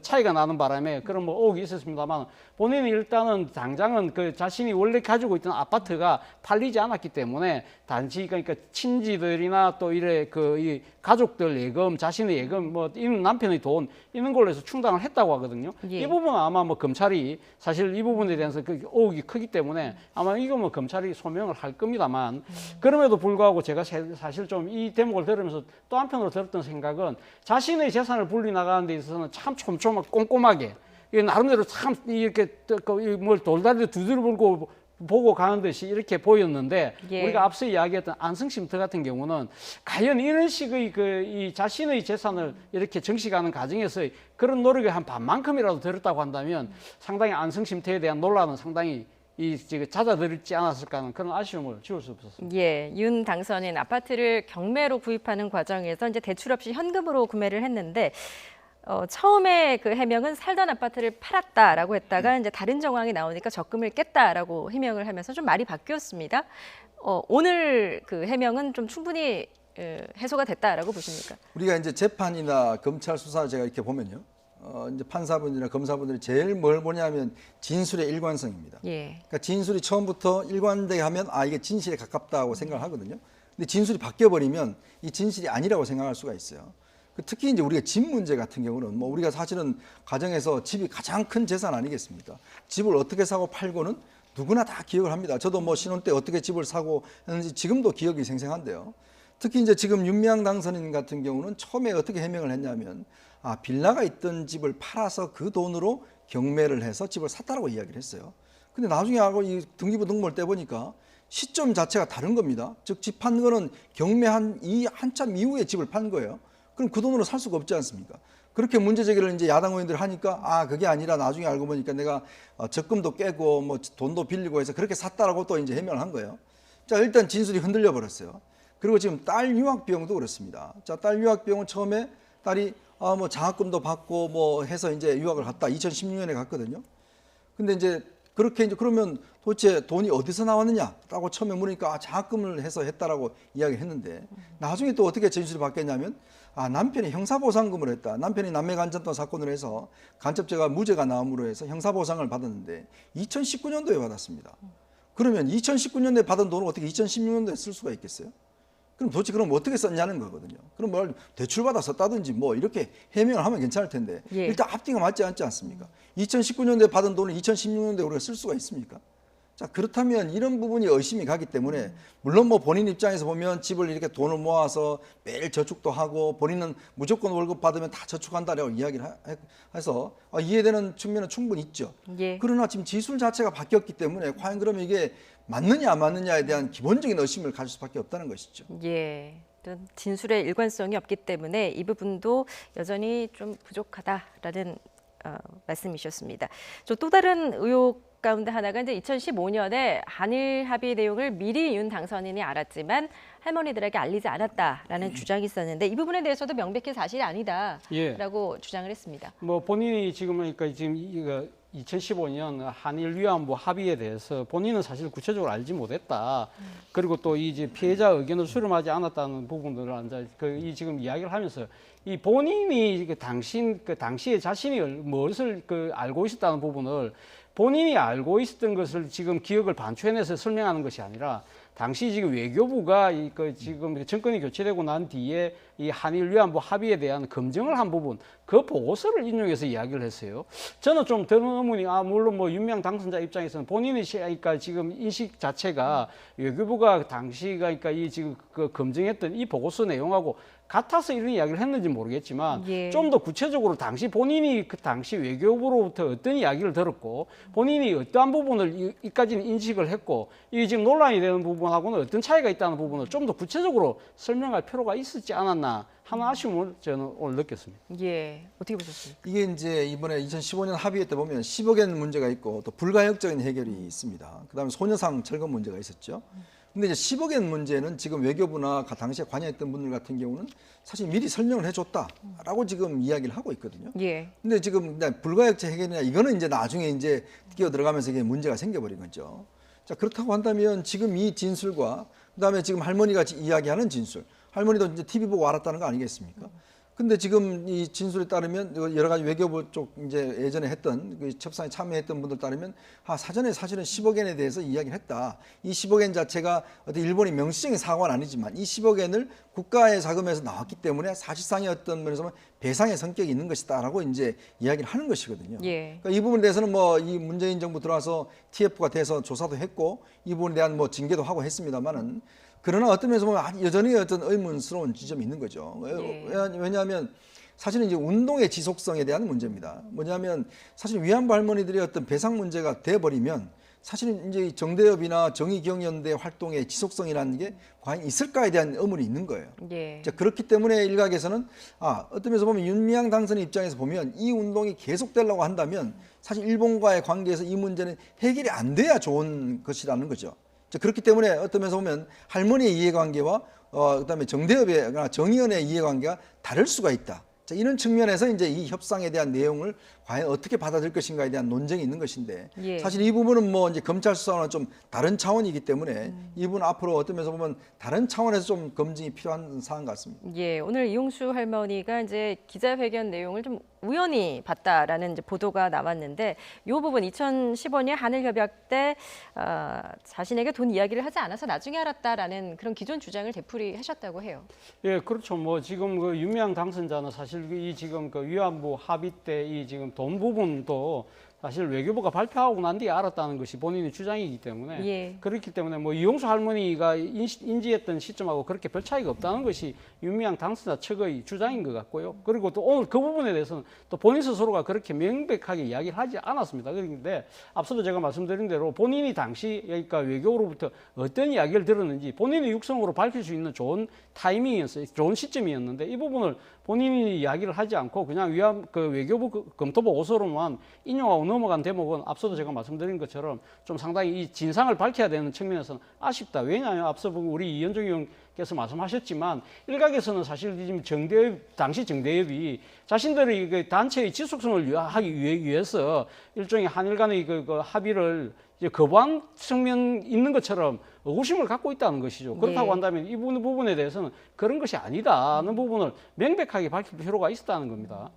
차이가 나는 바람에 그런 뭐 의혹이 있었습니다만 본인이 일단은 당장은 그 자신이 원래 가지고 있던 아파트가 팔리지 않았기 때문에 단지 그러니까 친지들이나 또 이래 이 가족들 예금, 자신의 예금, 뭐 이런 남편의 돈 이런 걸로 해서 충당을 했다고 하거든요. 예. 이 부분은 아마 뭐 검찰이 사실 이 부분에 대해서 그 의혹이 크기 때문에 아마 이거 뭐 검찰이 소명을 할 겁니다만 그럼에도 불구하고 제가 사실 좀 이 대목을 들으면서 또 한편으로 들었던 생각은 자신의 재산을 분리 나가는 데 있어서는 참 촘촘하고 꼼꼼하게 나름대로 참 이렇게 뭘 돌다리를 두드려 불고 보고 가는 듯이 이렇게 보였는데 예. 우리가 앞서 이야기했던 안성쉼터 같은 경우는 과연 이런 식의 이 자신의 재산을 이렇게 정식하는 과정에서의 그런 노력이 한 반만큼이라도 들었다고 한다면 상당히 안성쉼터에 대한 논란은 상당히 잦아들지 않았을까 하는 그런 아쉬움을 지울 수 없었습니다. 예, 윤 당선인 아파트를 경매로 구입하는 과정에서 이제 대출 없이 현금으로 구매를 했는데 처음에 그 해명은 살던 아파트를 팔았다라고 했다가 이제 다른 정황이 나오니까 적금을 깼다라고 해명을 하면서 좀 말이 바뀌었습니다. 오늘 그 해명은 좀 충분히 해소가 됐다라고 보십니까? 우리가 이제 재판이나 검찰 수사를 제가 이렇게 보면요. 이제 판사분들이나 검사분들이 제일 뭘 보냐면 진술의 일관성입니다. 예. 그러니까 진술이 처음부터 일관되게 하면 이게 진실에 가깝다고 생각을 하거든요. 근데 진술이 바뀌어버리면 이 진실이 아니라고 생각할 수가 있어요. 특히 이제 우리가 집 문제 같은 경우는 뭐 우리가 사실은 가정에서 집이 가장 큰 재산 아니겠습니까? 집을 어떻게 사고 팔고는 누구나 다 기억을 합니다. 저도 뭐 신혼 때 어떻게 집을 사고 했는지 지금도 기억이 생생한데요. 특히 이제 지금 윤미향 당선인 같은 경우는 처음에 어떻게 해명을 했냐면 빌라가 있던 집을 팔아서 그 돈으로 경매를 해서 집을 샀다라고 이야기를 했어요. 근데 나중에 하고 이 등기부 등본을 떼보니까 시점 자체가 다른 겁니다. 즉 집 판 거는 경매한 한참 이후에 집을 판 거예요. 그럼 그 돈으로 살 수가 없지 않습니까? 그렇게 문제 제기를 이제 야당 의원들이 하니까 그게 아니라 나중에 알고 보니까 내가 적금도 깨고 뭐 돈도 빌리고 해서 그렇게 샀다라고 또 이제 해명을 한 거예요. 자, 일단 진술이 흔들려 버렸어요. 그리고 지금 딸 유학 비용도 그렇습니다. 자, 딸 유학 비용은 처음에 딸이 뭐 장학금도 받고 뭐 해서 이제 유학을 갔다 2016년에 갔거든요. 근데 이제 그렇게 이제 그러면 도대체 돈이 어디서 나왔느냐라고 처음에 물으니까 장학금을 해서 했다라고 이야기를 했는데 나중에 또 어떻게 진술이 바뀌었냐면 남편이 형사보상금을 했다. 남편이 남매간접도 사건을 해서 간첩죄가 무죄가 나옴으로 해서 형사보상을 받았는데 2019년도에 받았습니다. 그러면 2019년도에 받은 돈을 어떻게 2016년도에 쓸 수가 있겠어요? 그럼 도대체 그럼 어떻게 썼냐는 거거든요. 그럼 뭘 대출받아 썼다든지 뭐 이렇게 해명을 하면 괜찮을 텐데 예. 일단 앞뒤가 맞지 않지 않습니까? 2019년도에 받은 돈을 2016년도에 우리가 쓸 수가 있습니까? 자, 그렇다면 이런 부분이 의심이 가기 때문에 물론 뭐 본인 입장에서 보면 집을 이렇게 돈을 모아서 매일 저축도 하고 본인은 무조건 월급 받으면 다 저축한다라고 이야기를 해서 이해되는 측면은 충분히 있죠. 예. 그러나 지금 지술 자체가 바뀌었기 때문에 과연 그러면 이게 맞느냐 안 맞느냐에 대한 기본적인 의심을 가질 수밖에 없다는 것이죠. 예. 진술의 일관성이 없기 때문에 이 부분도 여전히 좀 부족하다라는 말씀이셨습니다. 또 다른 의혹 가운데 하나가 이제 2015년에 한일 합의 내용을 미리 윤 당선인이 알았지만 할머니들에게 알리지 않았다라는 주장이 있었는데 이 부분에 대해서도 명백히 사실이 아니다라고 주장을 했습니다. 뭐 본인이 지금 그러니까 지금 이거 2015년 한일 위안부 합의에 대해서 본인은 사실 구체적으로 알지 못했다. 그리고 또 이제 피해자 의견을 수렴하지 않았다는 부분들을 이제 이 지금 이야기를 하면서 이 본인이 당시에 자신이 무엇을 알고 있었다는 부분을 본인이 알고 있었던 것을 지금 기억을 반추해내서 설명하는 것이 아니라 당시 지금 외교부가 지금 정권이 교체되고 난 뒤에 이 한일 위안부 합의에 대한 검증을 한 부분 그 보고서를 인용해서 이야기를 했어요. 저는 좀 드는 의문이 물론 뭐 윤미향 당선자 입장에서는 본인이 그러니까 지금 인식 자체가 외교부가 당시가 그러니까 이 지금 그 검증했던 이 보고서 내용하고 같아서 이런 이야기를 했는지 모르겠지만 예. 좀 더 구체적으로 본인이 그 당시 외교부로부터 어떤 이야기를 들었고 본인이 어떠한 부분을 이까지는 인식을 했고 이 지금 논란이 되는 부분하고는 어떤 차이가 있다는 부분을 좀 더 구체적으로 설명할 필요가 있었지 않았나 하는 아쉬움을 저는 오늘 느꼈습니다. 예, 어떻게 보셨습니까? 이게 이제 이번에 2015년 합의회 때 보면 10억엔 문제가 있고 또 불가역적인 해결이 있습니다. 그다음에 소녀상 철거 문제가 있었죠. 근데 이제 10억엔 문제는 지금 외교부나 당시에 관여했던 분들 같은 경우는 사실 미리 설명을 해줬다라고 지금 이야기를 하고 있거든요. 예. 근데 지금 불가역적 해결이냐 이거는 이제 나중에 이제 끼어 들어가면서 이게 문제가 생겨버린 거죠. 자, 그렇다고 한다면 지금 이 진술과 그다음에 지금 할머니가 이야기하는 진술, 할머니도 이제 TV 보고 알았다는 거 아니겠습니까? 근데 지금 이 진술에 따르면 여러 가지 외교부 쪽 이제 예전에 했던 그 협상에 참여했던 분들 따르면 사전에 사실은 10억엔에 대해서 이야기를 했다. 이 10억엔 자체가 어떤 일본이 명시적인 사과는 아니지만 이 10억엔을 국가의 자금에서 나왔기 때문에 사실상의 어떤 면에서 배상의 성격이 있는 것이다라고 이제 이야기를 하는 것이거든요. 예. 그러니까 이 부분에 대해서는 뭐 이 문재인 정부 들어와서 TF가 돼서 조사도 했고 이 부분에 대한 뭐 징계도 하고 했습니다만은 그러나 어떤 면에서 보면 여전히 어떤 의문스러운 지점이 있는 거죠. 예. 왜냐하면 사실은 이제 운동의 지속성에 대한 문제입니다. 뭐냐면 사실 위안부 할머니들의 어떤 배상 문제가 돼버리면 사실은 이제 정대협이나 정의기억연대 활동의 지속성이라는 게 과연 있을까에 대한 의문이 있는 거예요. 예. 자, 그렇기 때문에 일각에서는 어떤 면에서 보면 윤미향 당선인 입장에서 보면 이 운동이 계속되려고 한다면 사실 일본과의 관계에서 이 문제는 해결이 안 돼야 좋은 것이라는 거죠. 자, 그렇기 때문에 어떤 면에서 보면 할머니의 이해관계와 그다음에 정대협의 정의연의 이해관계가 다를 수가 있다. 자, 이런 측면에서 이제 이 협상에 대한 내용을 과연 어떻게 받아들일 것인가에 대한 논쟁이 있는 것인데 예. 사실 이 부분은 뭐 이제 검찰 수사와는 좀 다른 차원이기 때문에 이 부분 앞으로 어떤 면에서 보면 다른 차원에서 좀 검증이 필요한 사안 같습니다. 예, 오늘 이용수 할머니가 이제 기자회견 내용을 좀 우연히 봤다라는 이제 보도가 나왔는데 이 부분 2015년 한일협약 때 자신에게 돈 이야기를 하지 않아서 나중에 알았다라는 그런 기존 주장을 되풀이하셨다고 해요. 예, 그렇죠. 뭐 지금 그 윤미향 당선자는 사실 이 지금 그 위안부 합의 때 이 지금 돈 부분도 사실 외교부가 발표하고 난 뒤에 알았다는 것이 본인의 주장이기 때문에 예. 그렇기 때문에 뭐 이용수 할머니가 인지했던 시점하고 그렇게 별 차이가 없다는 것이 윤미향 당선자 측의 주장인 것 같고요. 그리고 또 오늘 그 부분에 대해서는 또 본인 스스로가 그렇게 명백하게 이야기를 하지 않았습니다. 그런데 앞서도 제가 말씀드린 대로 본인이 당시 그러니까 외교부로부터 어떤 이야기를 들었는지 본인의 육성으로 밝힐 수 있는 좋은 타이밍이었어요. 좋은 시점이었는데 이 부분을 본인이 이야기를 하지 않고 그냥 외교부 검토 보고서로만 인용하고 넘어간 대목은 앞서도 제가 말씀드린 것처럼 좀 상당히 이 진상을 밝혀야 되는 측면에서는 아쉽다. 왜냐하면 앞서 우리 이현정 의원께서 말씀하셨지만 일각에서는 사실 지금 당시 정대협이 자신들의 그 단체의 지속성을 하기 위해서 일종의 한일 간의 그 합의를 이제 거부한 측면 있는 것처럼 의구심을 갖고 있다는 것이죠. 그렇다고 네. 한다면 이 부분에 대해서는 그런 것이 아니다는 부분을 명백하게 밝힐 필요가 있었다는 겁니다.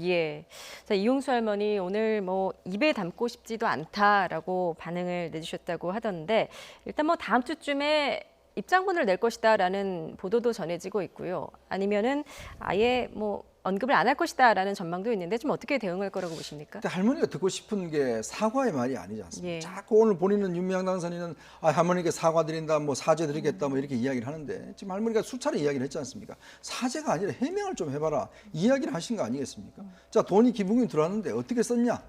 예. 자, 이용수 할머니 오늘 뭐 입에 담고 싶지도 않다라고 반응을 내주셨다고 하던데 일단 뭐 다음 주쯤에 입장문을 낼 것이다라는 보도도 전해지고 있고요. 아니면은 아예 뭐 언급을 안 할 것이다라는 전망도 있는데 좀 어떻게 대응할 거라고 보십니까? 근데 할머니가 듣고 싶은 게 사과의 말이 아니지 않습니까? 예. 자꾸 오늘 본인은 윤미향 당선인은 할머니께 사과드린다, 뭐 사죄드리겠다, 뭐 이렇게 이야기를 하는데 지금 할머니가 수차례 이야기를 했지 않습니까? 사죄가 아니라 해명을 좀 해봐라 이야기를 하신 거 아니겠습니까? 자, 돈이 기부금이 들어왔는데 어떻게 썼냐?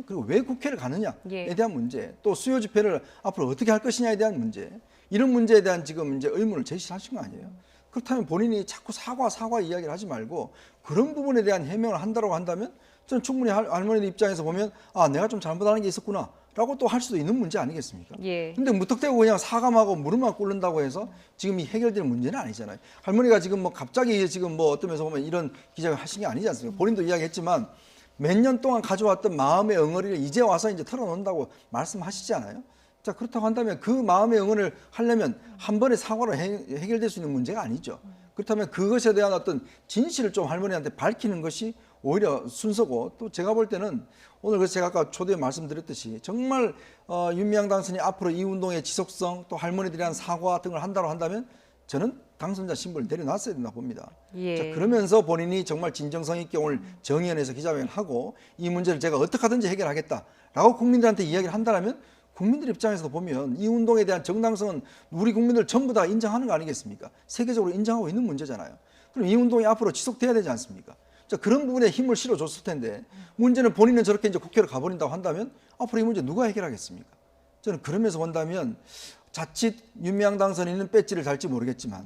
그리고 왜 국회를 가느냐에 예. 대한 문제, 또 수요 집회를 앞으로 어떻게 할 것이냐에 대한 문제, 이런 문제에 대한 지금 이제 의문을 제시하신 거 아니에요? 그렇다면 본인이 자꾸 사과 이야기를 하지 말고 그런 부분에 대한 해명을 한다고 한다면 저는 충분히 할머니들 입장에서 보면 아 내가 좀 잘못하는 게 있었구나 라고 또 할 수도 있는 문제 아니겠습니까? 예. 근데 무턱대고 그냥 사과하고 무릎만 꿇는다고 해서 지금 이 해결될 문제는 아니잖아요. 할머니가 지금 뭐 갑자기 지금 뭐 어떤 면에서 보면 이런 기자회견 하신 게 아니지 않습니까? 본인도 이야기했지만 몇 년 동안 가져왔던 마음의 응어리를 이제 와서 이제 털어놓는다고 말씀하시잖아요. 자, 그렇다고 한다면 그 마음의 응어를 하려면 한 번에 사과로 해결될 수 있는 문제가 아니죠. 그렇다면 그것에 대한 어떤 진실을 좀 할머니한테 밝히는 것이 오히려 순서고, 또 제가 볼 때는 오늘 그래서 제가 아까 초대에 말씀드렸듯이 정말 윤미향 당선이 앞으로 이 운동의 지속성 또 할머니들에 대한 사과 등을 한다고 한다면 저는 당선자 신분을 내려놨어야 된다 봅니다. 예. 자, 그러면서 본인이 정말 진정성 있게 오늘 정의연에서 기자회견을 하고 이 문제를 제가 어떻게 하든지 해결하겠다라고 국민들한테 이야기를 한다면 국민들 입장에서 보면 이 운동에 대한 정당성은 우리 국민들 전부 다 인정하는 거 아니겠습니까? 세계적으로 인정하고 있는 문제잖아요. 그럼 이 운동이 앞으로 지속돼야 되지 않습니까? 자, 그런 부분에 힘을 실어줬을 텐데 문제는 본인은 저렇게 이제 국회를 가버린다고 한다면 앞으로 이 문제 누가 해결하겠습니까? 저는 그러면서 본다면 자칫 윤미향 당선인은 배지를 달지 모르겠지만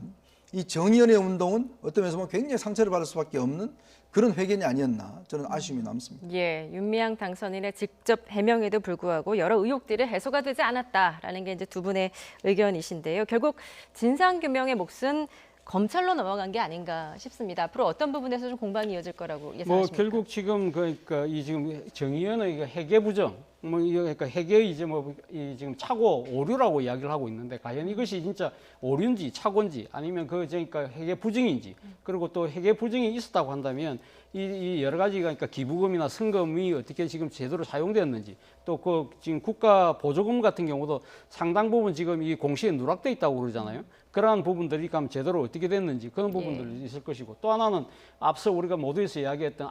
이 정의연의 운동은 어떤 면에서 보면 굉장히 상처를 받을 수밖에 없는 그런 회견이 아니었나 저는 아쉬움이 남습니다. 예, 윤미향 당선인의 직접 해명에도 불구하고 여러 의혹들이 해소가 되지 않았다라는 게 이제 두 분의 의견이신데요. 결국 진상규명의 몫은 검찰로 넘어간 게 아닌가 싶습니다. 앞으로 어떤 부분에서 좀 공방이 이어질 거라고 예상하십니까? 뭐 결국 지금 그러니까 이 지금 정의연의 회계 부정, 뭐 이거 그러니까 회계의 이제 뭐 이 지금 착오 오류라고 이야기를 하고 있는데 과연 이것이 진짜 오류인지 착오인지 아니면 그 그러니까 회계 부정인지, 그리고 또 회계 부정이 있었다고 한다면 이 여러 가지가 그러니까 기부금이나 성금이 어떻게 지금 제대로 사용되었는지, 또 그 지금 국가 보조금 같은 경우도 상당 부분 지금 이 공시에 누락돼 있다고 그러잖아요. 그러한 부분들이 그럼 제대로 어떻게 됐는지 그런 부분들이 있을 것이고, 또 하나는 앞서 우리가 모두에서 이야기했던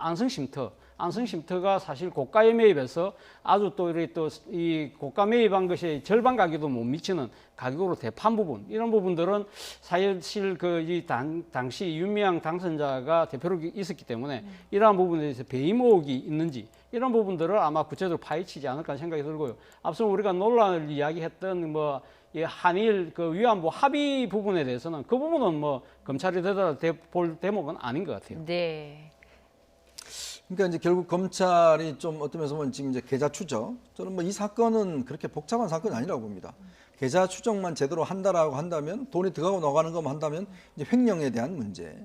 안성쉼터가 사실 고가에 매입해서 아주 또 이렇게 또 이 고가 매입한 것이 절반 가격도 못 미치는 가격으로 대판 부분, 이런 부분들은 사실 그 이 당시 윤미향 당선자가 대표로 있었기 때문에 이러한 부분에 대해서 배임 의혹이 있는지 이런 부분들을 아마 구체적으로 파헤치지 않을까 생각이 들고요. 앞서 우리가 논란을 이야기했던 뭐 이 한일 그 위안부 합의 부분에 대해서는 그 부분은 뭐 검찰이 볼 대목은 아닌 것 같아요. 네. 그러니까 이제 결국 검찰이 좀 어떤 면에서 보면 지금 이제 계좌 추적, 저는 뭐 이 사건은 그렇게 복잡한 사건이 아니라고 봅니다. 계좌 추적만 제대로 한다라고 한다면, 돈이 들어가고 나가는 것만 한다면 이제 횡령에 대한 문제,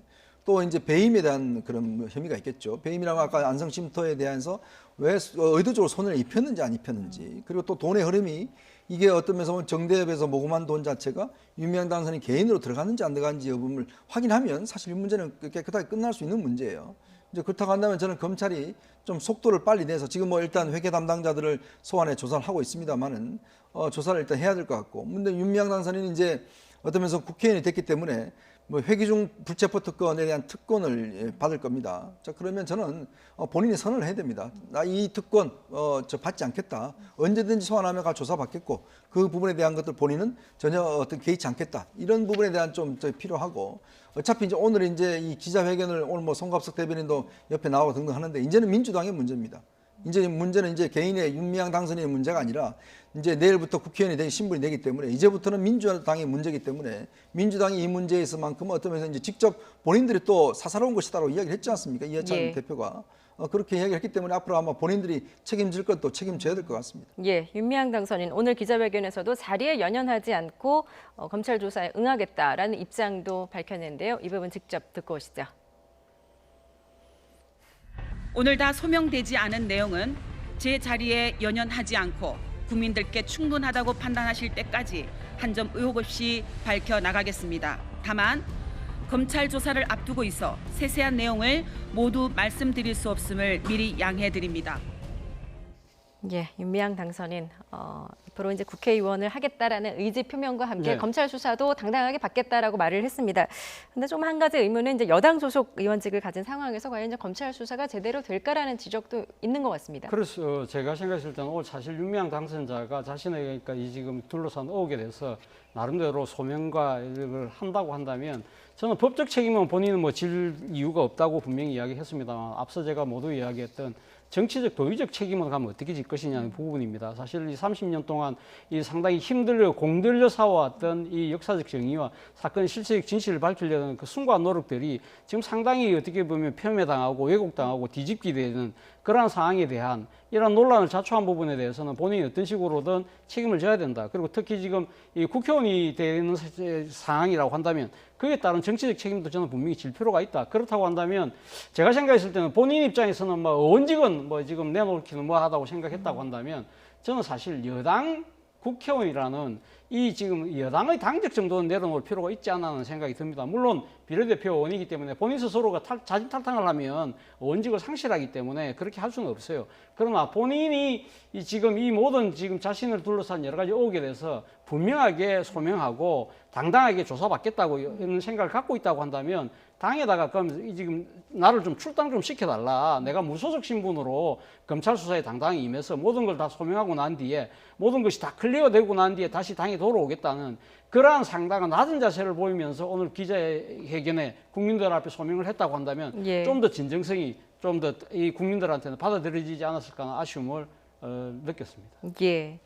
또 이제 배임에 대한 그런 혐의가 있겠죠. 배임이라고 아까 안성쉼터에 대해서 왜 의도적으로 손을 입혔는지 안 입혔는지, 그리고 또 돈의 흐름이 이게 어떤 면에서 보면 정대협에서 모금한 돈 자체가 윤미향 당선인 개인으로 들어갔는지 안 들어갔는지 여부를 확인하면 사실 이 문제는 깨끗하게 끝날 수 있는 문제예요. 이제 그렇다고 한다면 저는 검찰이 좀 속도를 빨리 내서 지금 뭐 일단 회계 담당자들을 소환해 조사를 하고 있습니다만은 조사를 일단 해야 될 것 같고, 근데 윤미향 당선인이 이제 어떤 면에서 국회의원이 됐기 때문에 뭐 회기 중 불체포 특권에 대한 특권을 받을 겁니다. 자, 그러면 저는 본인이 선언을 해야 됩니다. 나 이 특권 저 받지 않겠다. 언제든지 소환하면 가 조사받겠고 그 부분에 대한 것들 본인은 전혀 어떤 개의치 않겠다. 이런 부분에 대한 좀 필요하고, 어차피 이제 오늘 이제 이 기자회견을 오늘 뭐 송갑석 대변인도 옆에 나오고 등등 하는데 이제는 민주당의 문제입니다. 이제 문제는 이제 개인의 윤미향 당선인의 문제가 아니라 이제 내일부터 국회의원이 되기 신분이 되기 때문에 이제부터는 민주당의 문제이기 때문에 민주당이 이 문제에 있어만큼은 어떤 면에서 이제 직접 본인들이 또 사사로운 것이다라고 이야기를 했지 않습니까? 이해찬 예. 대표가 그렇게 이야기했기 때문에 앞으로 아마 본인들이 책임질 것도 책임져야 될 것 같습니다. 예, 윤미향 당선인 오늘 기자회견에서도 자리에 연연하지 않고 검찰 조사에 응하겠다라는 입장도 밝혔는데요. 이 부분 직접 듣고 오시죠. 오늘 다 소명되지 않은 내용은 제 자리에 연연하지 않고 국민들께 충분하다고 판단하실 때까지 한 점 의혹 없이 밝혀 나가겠습니다. 다만 검찰 조사를 앞두고 있어 세세한 내용을 모두 말씀드릴 수 없음을 미리 양해해 드립니다. 예, 윤미향 당선인 앞으로 이제 국회의원을 하겠다라는 의지 표명과 함께 네. 검찰 수사도 당당하게 받겠다라고 말을 했습니다. 근데 좀 한 가지 의문은 이제 여당 소속 의원직을 가진 상황에서 과연 이제 검찰 수사가 제대로 될까라는 지적도 있는 것 같습니다. 그래서 제가 생각했을 때는 오늘 사실 윤미향 당선자가 자신의 그러니까 이 지금 둘러싼 의혹에 대해서 나름대로 소명과 이걸 한다고 한다면 저는 법적 책임은 본인은 뭐 질 이유가 없다고 분명히 이야기했습니다만, 앞서 제가 모두 이야기했던 정치적 도의적 책임을 가면 어떻게 질 것이냐는 부분입니다. 사실 이 30년 동안 이 상당히 힘들려 공들여 싸워왔던 이 역사적 정의와 사건 실체적 진실을 밝히려는 그 숭고한 노력들이 지금 상당히 어떻게 보면 폄훼당하고 왜곡당하고 뒤집기 되는 그러한 상황에 대한 이런 논란을 자초한 부분에 대해서는 본인이 어떤 식으로든 책임을 져야 된다. 그리고 특히 지금 이 국회의원이 되는 상황이라고 한다면 그에 따른 정치적 책임도 저는 분명히 질 필요가 있다. 그렇다고 한다면 제가 생각했을 때는 본인 입장에서는 뭐 의원직은 뭐 지금 내놓기는 뭐 하다고 생각했다고 한다면 저는 사실 여당 국회의원이라는 이 지금 여당의 당적 정도는 내려놓을 필요가 있지 않나 하는 생각이 듭니다. 물론 비례대표 의원이기 때문에 본인 스스로가 자진 탈당을 하면 의원직을 상실하기 때문에 그렇게 할 수는 없어요. 그러나 본인이 지금 이 모든 지금 자신을 둘러싼 여러 가지 의혹에 대해서 분명하게 소명하고 당당하게 조사받겠다고 이런 생각을 갖고 있다고 한다면 당에다가 그럼 지금 나를 좀 출당 좀 시켜달라. 내가 무소속 신분으로 검찰 수사에 당당히 임해서 모든 걸 다 소명하고 난 뒤에 모든 것이 다 클리어되고 난 뒤에 다시 당에 돌아오겠다는 그러한 상당한 낮은 자세를 보이면서 오늘 기자회견에 국민들 앞에 소명을 했다고 한다면 예. 좀 더 진정성이 좀 더 이 국민들한테는 받아들여지지 않았을까 하는 아쉬움을 느꼈습니다. 예.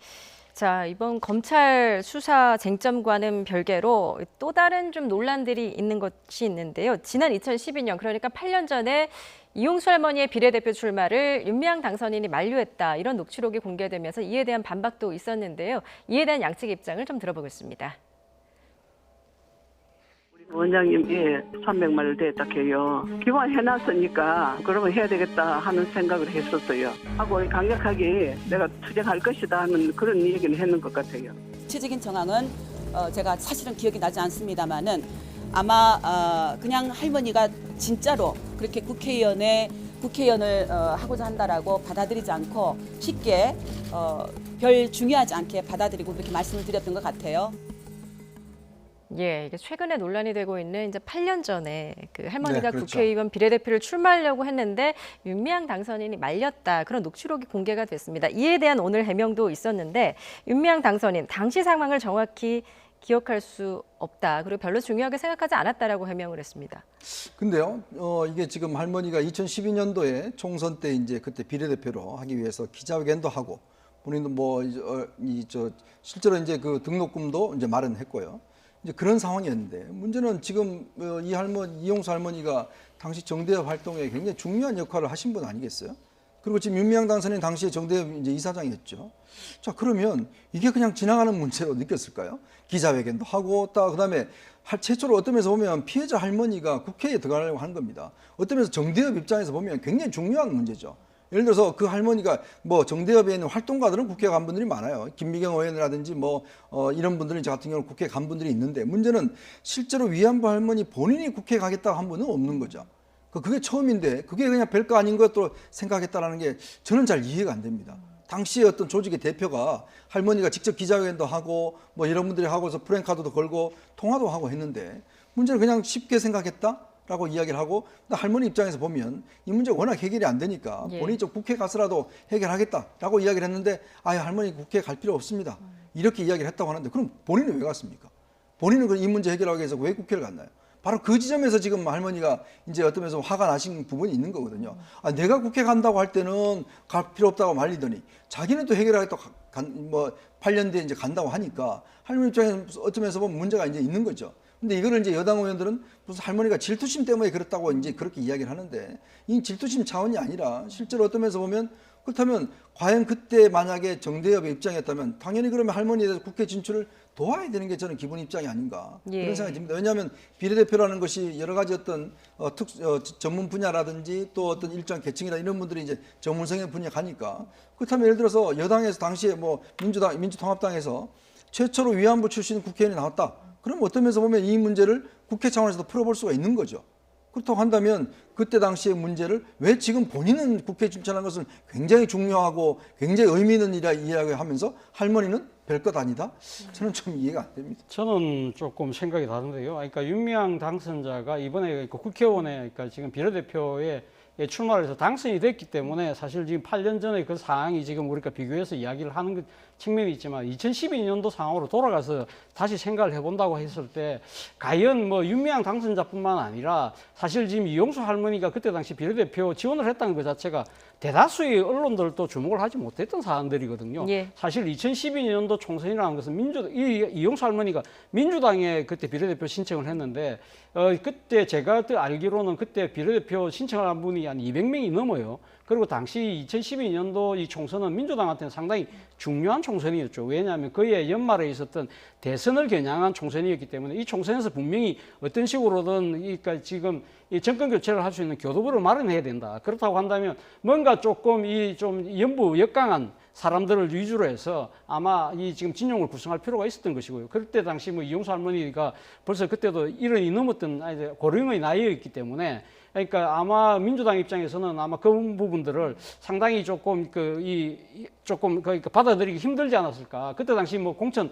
자, 이번 검찰 수사 쟁점과는 별개로 또 다른 좀 논란들이 있는 것이 있는데요. 지난 2012년, 그러니까 8년 전에 이용수 할머니의 비례대표 출마를 윤미향 당선인이 만류했다. 이런 녹취록이 공개되면서 이에 대한 반박도 있었는데요. 이에 대한 양측 입장을 좀 들어보겠습니다. 원장님이 300만을 됐다 해요. 기왕 해놨으니까 그러면 해야 되겠다 하는 생각을 했었어요. 하고 강력하게 내가 투쟁할 것이다 하는 그런 얘기를 했는 것 같아요. 구체적인 정황은 제가 사실은 기억이 나지 않습니다만은 아마 그냥 할머니가 진짜로 그렇게 국회의원을 하고자 한다라고 받아들이지 않고 쉽게 별 중요하지 않게 받아들이고 그렇게 말씀을 드렸던 것 같아요. 예, 이게 최근에 논란이 되고 있는 이제 8년 전에 그 할머니가 네, 그렇죠. 국회의원 비례대표를 출마하려고 했는데 윤미향 당선인이 말렸다. 그런 녹취록이 공개가 됐습니다. 이에 대한 오늘 해명도 있었는데 윤미향 당선인 당시 상황을 정확히 기억할 수 없다. 그리고 별로 중요하게 생각하지 않았다라고 해명을 했습니다. 근데요, 이게 지금 할머니가 2012년도에 총선 때 이제 그때 비례대표로 하기 위해서 기자회견도 하고 본인도 뭐 실제로 이제 그 등록금도 이제 마련했고요. 이제 그런 상황이었는데 문제는 지금 이용수 할머니가 당시 정대협 활동에 굉장히 중요한 역할을 하신 분 아니겠어요? 그리고 지금 윤미향 당선인 당시에 정대협 이제 이사장이었죠. 자, 그러면 이게 그냥 지나가는 문제로 느꼈을까요? 기자회견도 하고 그다음에 최초로 어떤 면에서 보면 피해자 할머니가 국회에 들어가려고 하는 겁니다. 어떤 면에서 정대협 입장에서 보면 굉장히 중요한 문제죠. 예를 들어서 그 할머니가 뭐 정대협에 있는 활동가들은 국회 간 분들이 많아요. 김미경 의원이라든지 이런 분들은 저 같은 경우는 국회 간 분들이 있는데 문제는 실제로 위안부 할머니 본인이 국회에 가겠다고 한 분은 없는 거죠. 그게 처음인데 그게 그냥 별거 아닌 것도 생각했다라는 게 저는 잘 이해가 안 됩니다. 당시에 어떤 조직의 대표가 할머니가 직접 기자회견도 하고 뭐 이런 분들이 하고서 프랭카드도 걸고 통화도 하고 했는데 문제는 그냥 쉽게 생각했다라고 이야기를 하고 할머니 입장에서 보면 이 문제가 워낙 해결이 안 되니까 예. 본인이 좀 국회 가서라도 해결하겠다라고 이야기를 했는데 할머니 국회에 갈 필요 없습니다. 이렇게 이야기를 했다고 하는데 그럼 본인은 왜 갔습니까? 본인은 이 문제 해결하기 위해서 왜 국회를 갔나요? 바로 그 지점에서 지금 할머니가 이제 어떤 면에서 화가 나신 부분이 있는 거거든요. 내가 국회 간다고 할 때는 갈 필요 없다고 말리더니 자기는 또 해결하겠다고 8년 뒤에 이제 간다고 하니까 할머니 입장에서 어떤 면에서 보면 문제가 이제 있는 거죠. 근데 이거를 이제 여당 의원들은 무슨 할머니가 질투심 때문에 그렇다고 이제 그렇게 이야기를 하는데 이 질투심 차원이 아니라 실제로 어떤 면에서 보면 그렇다면 과연 그때 만약에 정대협의 입장이었다면 당연히 그러면 할머니에 대해서 국회 진출을 도와야 되는 게 저는 기본 입장이 아닌가 예. 그런 생각이 듭니다. 왜냐하면 비례대표라는 것이 여러 가지 어떤 전문 분야라든지 또 어떤 일정 계층이나 이런 분들이 이제 전문성의 분야에 가니까 그렇다면 예를 들어서 여당에서 당시에 뭐 민주통합당에서 최초로 위안부 출신 국회의원이 나왔다. 그럼 어떤 면에서 보면 이 문제를 국회 차원에서도 풀어볼 수가 있는 거죠. 그렇다고 한다면 그때 당시의 문제를 왜 지금 본인은 국회에 진출한 것을 굉장히 중요하고 굉장히 의미 있는 일이라 이야기하면서 할머니는 별것 아니다? 저는 좀 이해가 안 됩니다. 저는 조금 생각이 다른데요. 그러니까 윤미향 당선자가 이번에 국회의원에 그러니까 지금 비례대표에 출마를 해서 당선이 됐기 때문에 사실 지금 8년 전에 그 상황이 지금 우리가 비교해서 이야기를 하는 측면이 있지만 2012년도 상황으로 돌아가서 다시 생각을 해본다고 했을 때 과연 뭐 윤미향 당선자뿐만 아니라 사실 지금 이용수 할머니가 그때 당시 비례대표 지원을 했다는 것 자체가 대다수의 언론들도 주목을 하지 못했던 사안들이거든요. 예. 사실 2012년도 총선이라는 것은 이용수 할머니가 민주당에 그때 비례대표 신청을 했는데 그때 제가 알기로는 그때 비례대표 신청을 한 분이 한 200명이 넘어요. 그리고 당시 2012년도 이 총선은 민주당한테는 상당히 중요한 총선이었죠. 왜냐하면 그해 연말에 있었던 대선을 겨냥한 총선이었기 때문에 이 총선에서 분명히 어떤 식으로든 그러니까 지금 이 정권 교체를 할 수 있는 교도부를 마련해야 된다. 그렇다고 한다면 뭔가 조금 이 좀 연부 역강한 사람들을 위주로 해서 아마 이 지금 진영을 구성할 필요가 있었던 것이고요. 그때 당시 뭐 이용수 할머니가 벌써 그때도 70이 넘었던 고령의 나이였기 때문에 그러니까 아마 민주당 입장에서는 아마 그 부분들을 상당히 조금 조금 그러니까 받아들이기 힘들지 않았을까. 그때 당시 뭐 공천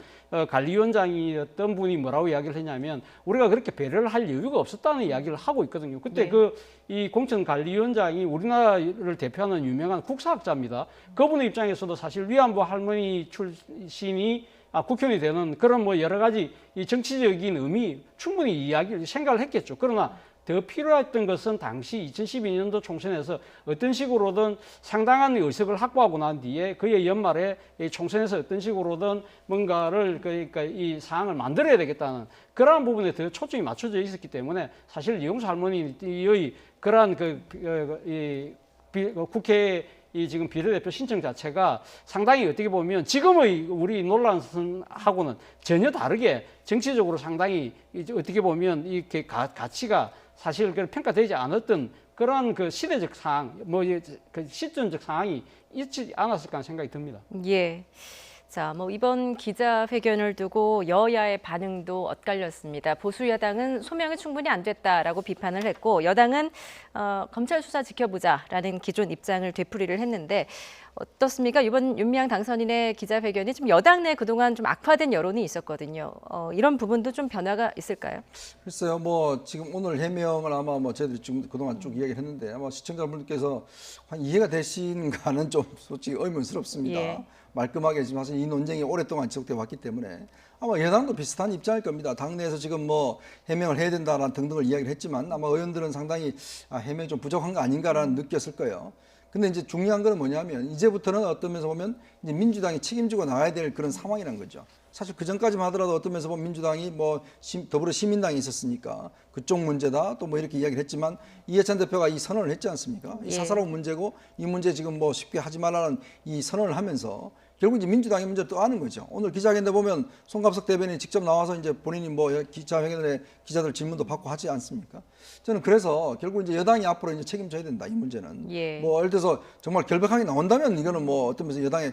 관리위원장이었던 분이 뭐라고 이야기를 했냐면 우리가 그렇게 배려를 할 여유가 없었다는 이야기를 하고 있거든요. 그때 네. 이 공천 관리위원장이 우리나라를 대표하는 유명한 국사학자입니다. 그분의 입장에서도 사실 위안부 할머니 출신이 국회의원이 되는 그런 뭐 여러 가지 이 정치적인 의미 충분히 생각을 했겠죠. 그러나 더 필요했던 것은 당시 2012년도 총선에서 어떤 식으로든 상당한 의석을 확보하고 난 뒤에 그의 연말에 이 총선에서 어떤 식으로든 뭔가를 그러니까 이 상황을 만들어야 되겠다는 그러한 부분에 더 초점이 맞춰져 있었기 때문에 사실 이용수 할머니의 그러한 국회 이 지금 비례대표 신청 자체가 상당히 어떻게 보면 지금의 우리 논란하고는 전혀 다르게 정치적으로 상당히 어떻게 보면 이렇게 가치가 사실 평가되지 않았던 그런 그 시대적 상황, 그 시점적 상황이 있지 않았을까 하는 생각이 듭니다. 예. 자, 뭐 이번 기자회견을 두고 여야의 반응도 엇갈렸습니다. 보수 여당은 소명이 충분히 안 됐다라고 비판을 했고 여당은 검찰 수사 지켜보자라는 기존 입장을 되풀이를 했는데 어떻습니까? 이번 윤미향 당선인의 기자회견이 좀 여당 내 그동안 좀 악화된 여론이 있었거든요. 이런 부분도 좀 변화가 있을까요? 글쎄요, 뭐 지금 오늘 해명을 아마 뭐 저희들이 지금 그동안 쭉 이야기를 했는데 아마 시청자분들께서 이해가 되시는가는 좀 솔직히 의문스럽습니다. 예. 말끔하게 지금 사실 이 논쟁이 오랫동안 지속돼 왔기 때문에 아마 여당도 비슷한 입장일 겁니다. 당내에서 지금 뭐 해명을 해야 된다라는 등등을 이야기를 했지만 아마 의원들은 상당히 해명이 좀 부족한 거 아닌가라는 느꼈을 거예요. 근데 이제 중요한 건 뭐냐면 이제부터는 어떤 면에서 보면 이제 민주당이 책임지고 나가야 될 그런 상황이란 거죠. 사실 그 전까지만 하더라도 어떤 면에서 보면 민주당이 뭐 더불어 시민당이 있었으니까 그쪽 문제다 또 뭐 이렇게 이야기를 했지만 이해찬 대표가 이 선언을 했지 않습니까? 이 사사로운 문제고 이 문제 지금 뭐 쉽게 하지 말라는 이 선언을 하면서 결국 이제 민주당의 문제를 또 아는 거죠. 오늘 기자회견에 보면 송갑석 대변인이 직접 나와서 이제 본인이 뭐 기자회견에 기자들 질문도 받고 하지 않습니까? 저는 그래서 결국 이제 여당이 앞으로 이제 책임져야 된다 이 문제는. 예. 뭐 예를 들어서 정말 결백하게 나온다면 이거는 뭐 어떤 면에서 여당에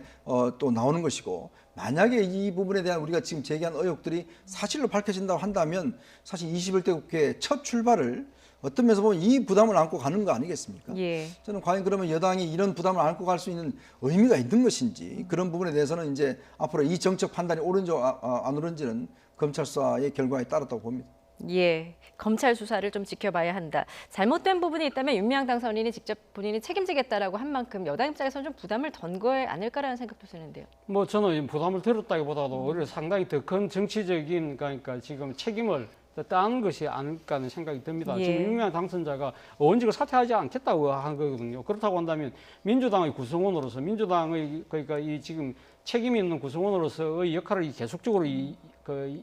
또 나오는 것이고 만약에 이 부분에 대한 우리가 지금 제기한 의혹들이 사실로 밝혀진다고 한다면 사실 21대 국회 첫 출발을 어떤 면에서 보면 이 부담을 안고 가는 거 아니겠습니까? 예. 저는 과연 그러면 여당이 이런 부담을 안고 갈 수 있는 의미가 있는 것인지 그런 부분에 대해서는 이제 앞으로 이 정책 판단이 옳은지 안 옳은지는 검찰 수사의 결과에 따랐다고 봅니다. 예, 검찰 수사를 좀 지켜봐야 한다. 잘못된 부분이 있다면 윤미향 당선인이 직접 본인이 책임지겠다라고 한 만큼 여당 입장에서는 좀 부담을 던 거에 아닐까라는 생각도 드는데요. 뭐 저는 부담을 들었다기보다도 오히려 상당히 더 큰 정치적인 그러니까 지금 책임을 따는 것이 아닐까 하는 생각이 듭니다. 예. 지금 윤미향 당선자가 의원직을 사퇴하지 않겠다고 한 거거든요. 그렇다고 한다면 민주당의 구성원으로서 민주당의 그러니까 이 지금 책임 있는 구성원으로서의 역할을 계속적으로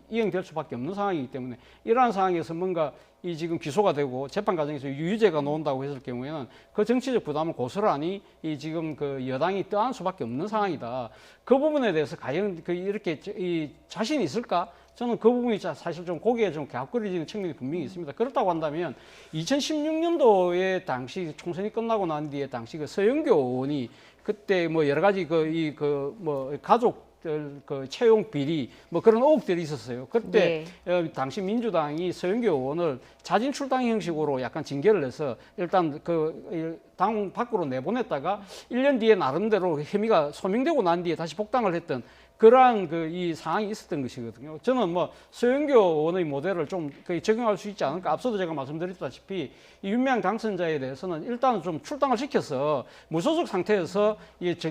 이행될 수밖에 없는 상황이기 때문에 이러한 상황에서 뭔가 이 지금 기소가 되고 재판 과정에서 유죄가 나온다고 했을 경우에는 그 정치적 부담을 고스란히 이 지금 그 여당이 떠안을 수밖에 없는 상황이다. 그 부분에 대해서 과연 이렇게 이 자신이 있을까? 저는 그 부분이 사실 좀 고개에 좀 갸웃거리지는 측면이 분명히 있습니다. 그렇다고 한다면 2016년도에 당시 총선이 끝나고 난 뒤에 당시 그 서영교 의원이 그때 뭐 여러 가지 가족들 그 채용 비리 뭐 그런 의혹들이 있었어요. 그때 당시 민주당이 서영교 의원을 자진 출당 형식으로 약간 징계를 해서 일단 당 밖으로 내보냈다가 1년 뒤에 나름대로 혐의가 소명되고 난 뒤에 다시 복당을 했던 그러한 이 상황이 있었던 것이거든요. 저는 뭐 서영교 의원의 모델을 좀 거의 적용할 수 있지 않을까. 앞서도 제가 말씀드렸다시피 이 윤미향 당선자에 대해서는 일단 좀 출당을 시켜서 무소속 상태에서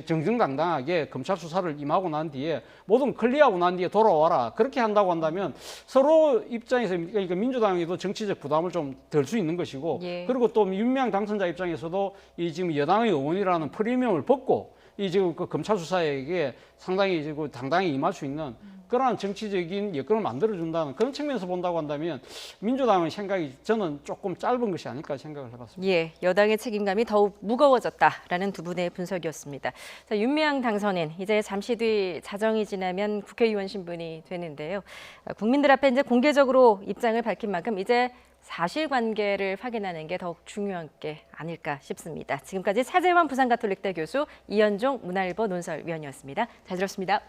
정정당당하게 검찰 수사를 임하고 난 뒤에 모든 클리어하고 난 뒤에 돌아와라. 그렇게 한다고 한다면 서로 입장에서 그러니까 민주당에도 정치적 부담을 좀 덜 수 있는 것이고 예. 그리고 또 윤미향 당선자 입장에서도 이 지금 여당의 의원이라는 프리미엄을 벗고 이 지금 그 검찰 수사에게 상당히 지금 당당히 임할 수 있는 그러한 정치적인 여건을 만들어준다는 그런 측면에서 본다고 한다면 민주당의 생각이 저는 조금 짧은 것이 아닐까 생각을 해봤습니다. 예, 여당의 책임감이 더욱 무거워졌다라는 두 분의 분석이었습니다. 자, 윤미향 당선인 이제 잠시 뒤 자정이 지나면 국회의원 신분이 되는데요. 국민들 앞에 이제 공개적으로 입장을 밝힌 만큼 이제 사실관계를 확인하는 게 더욱 중요한 게 아닐까 싶습니다. 지금까지 차재원 부산가톨릭대 교수, 이현종 문화일보 논설위원이었습니다. 잘 들었습니다.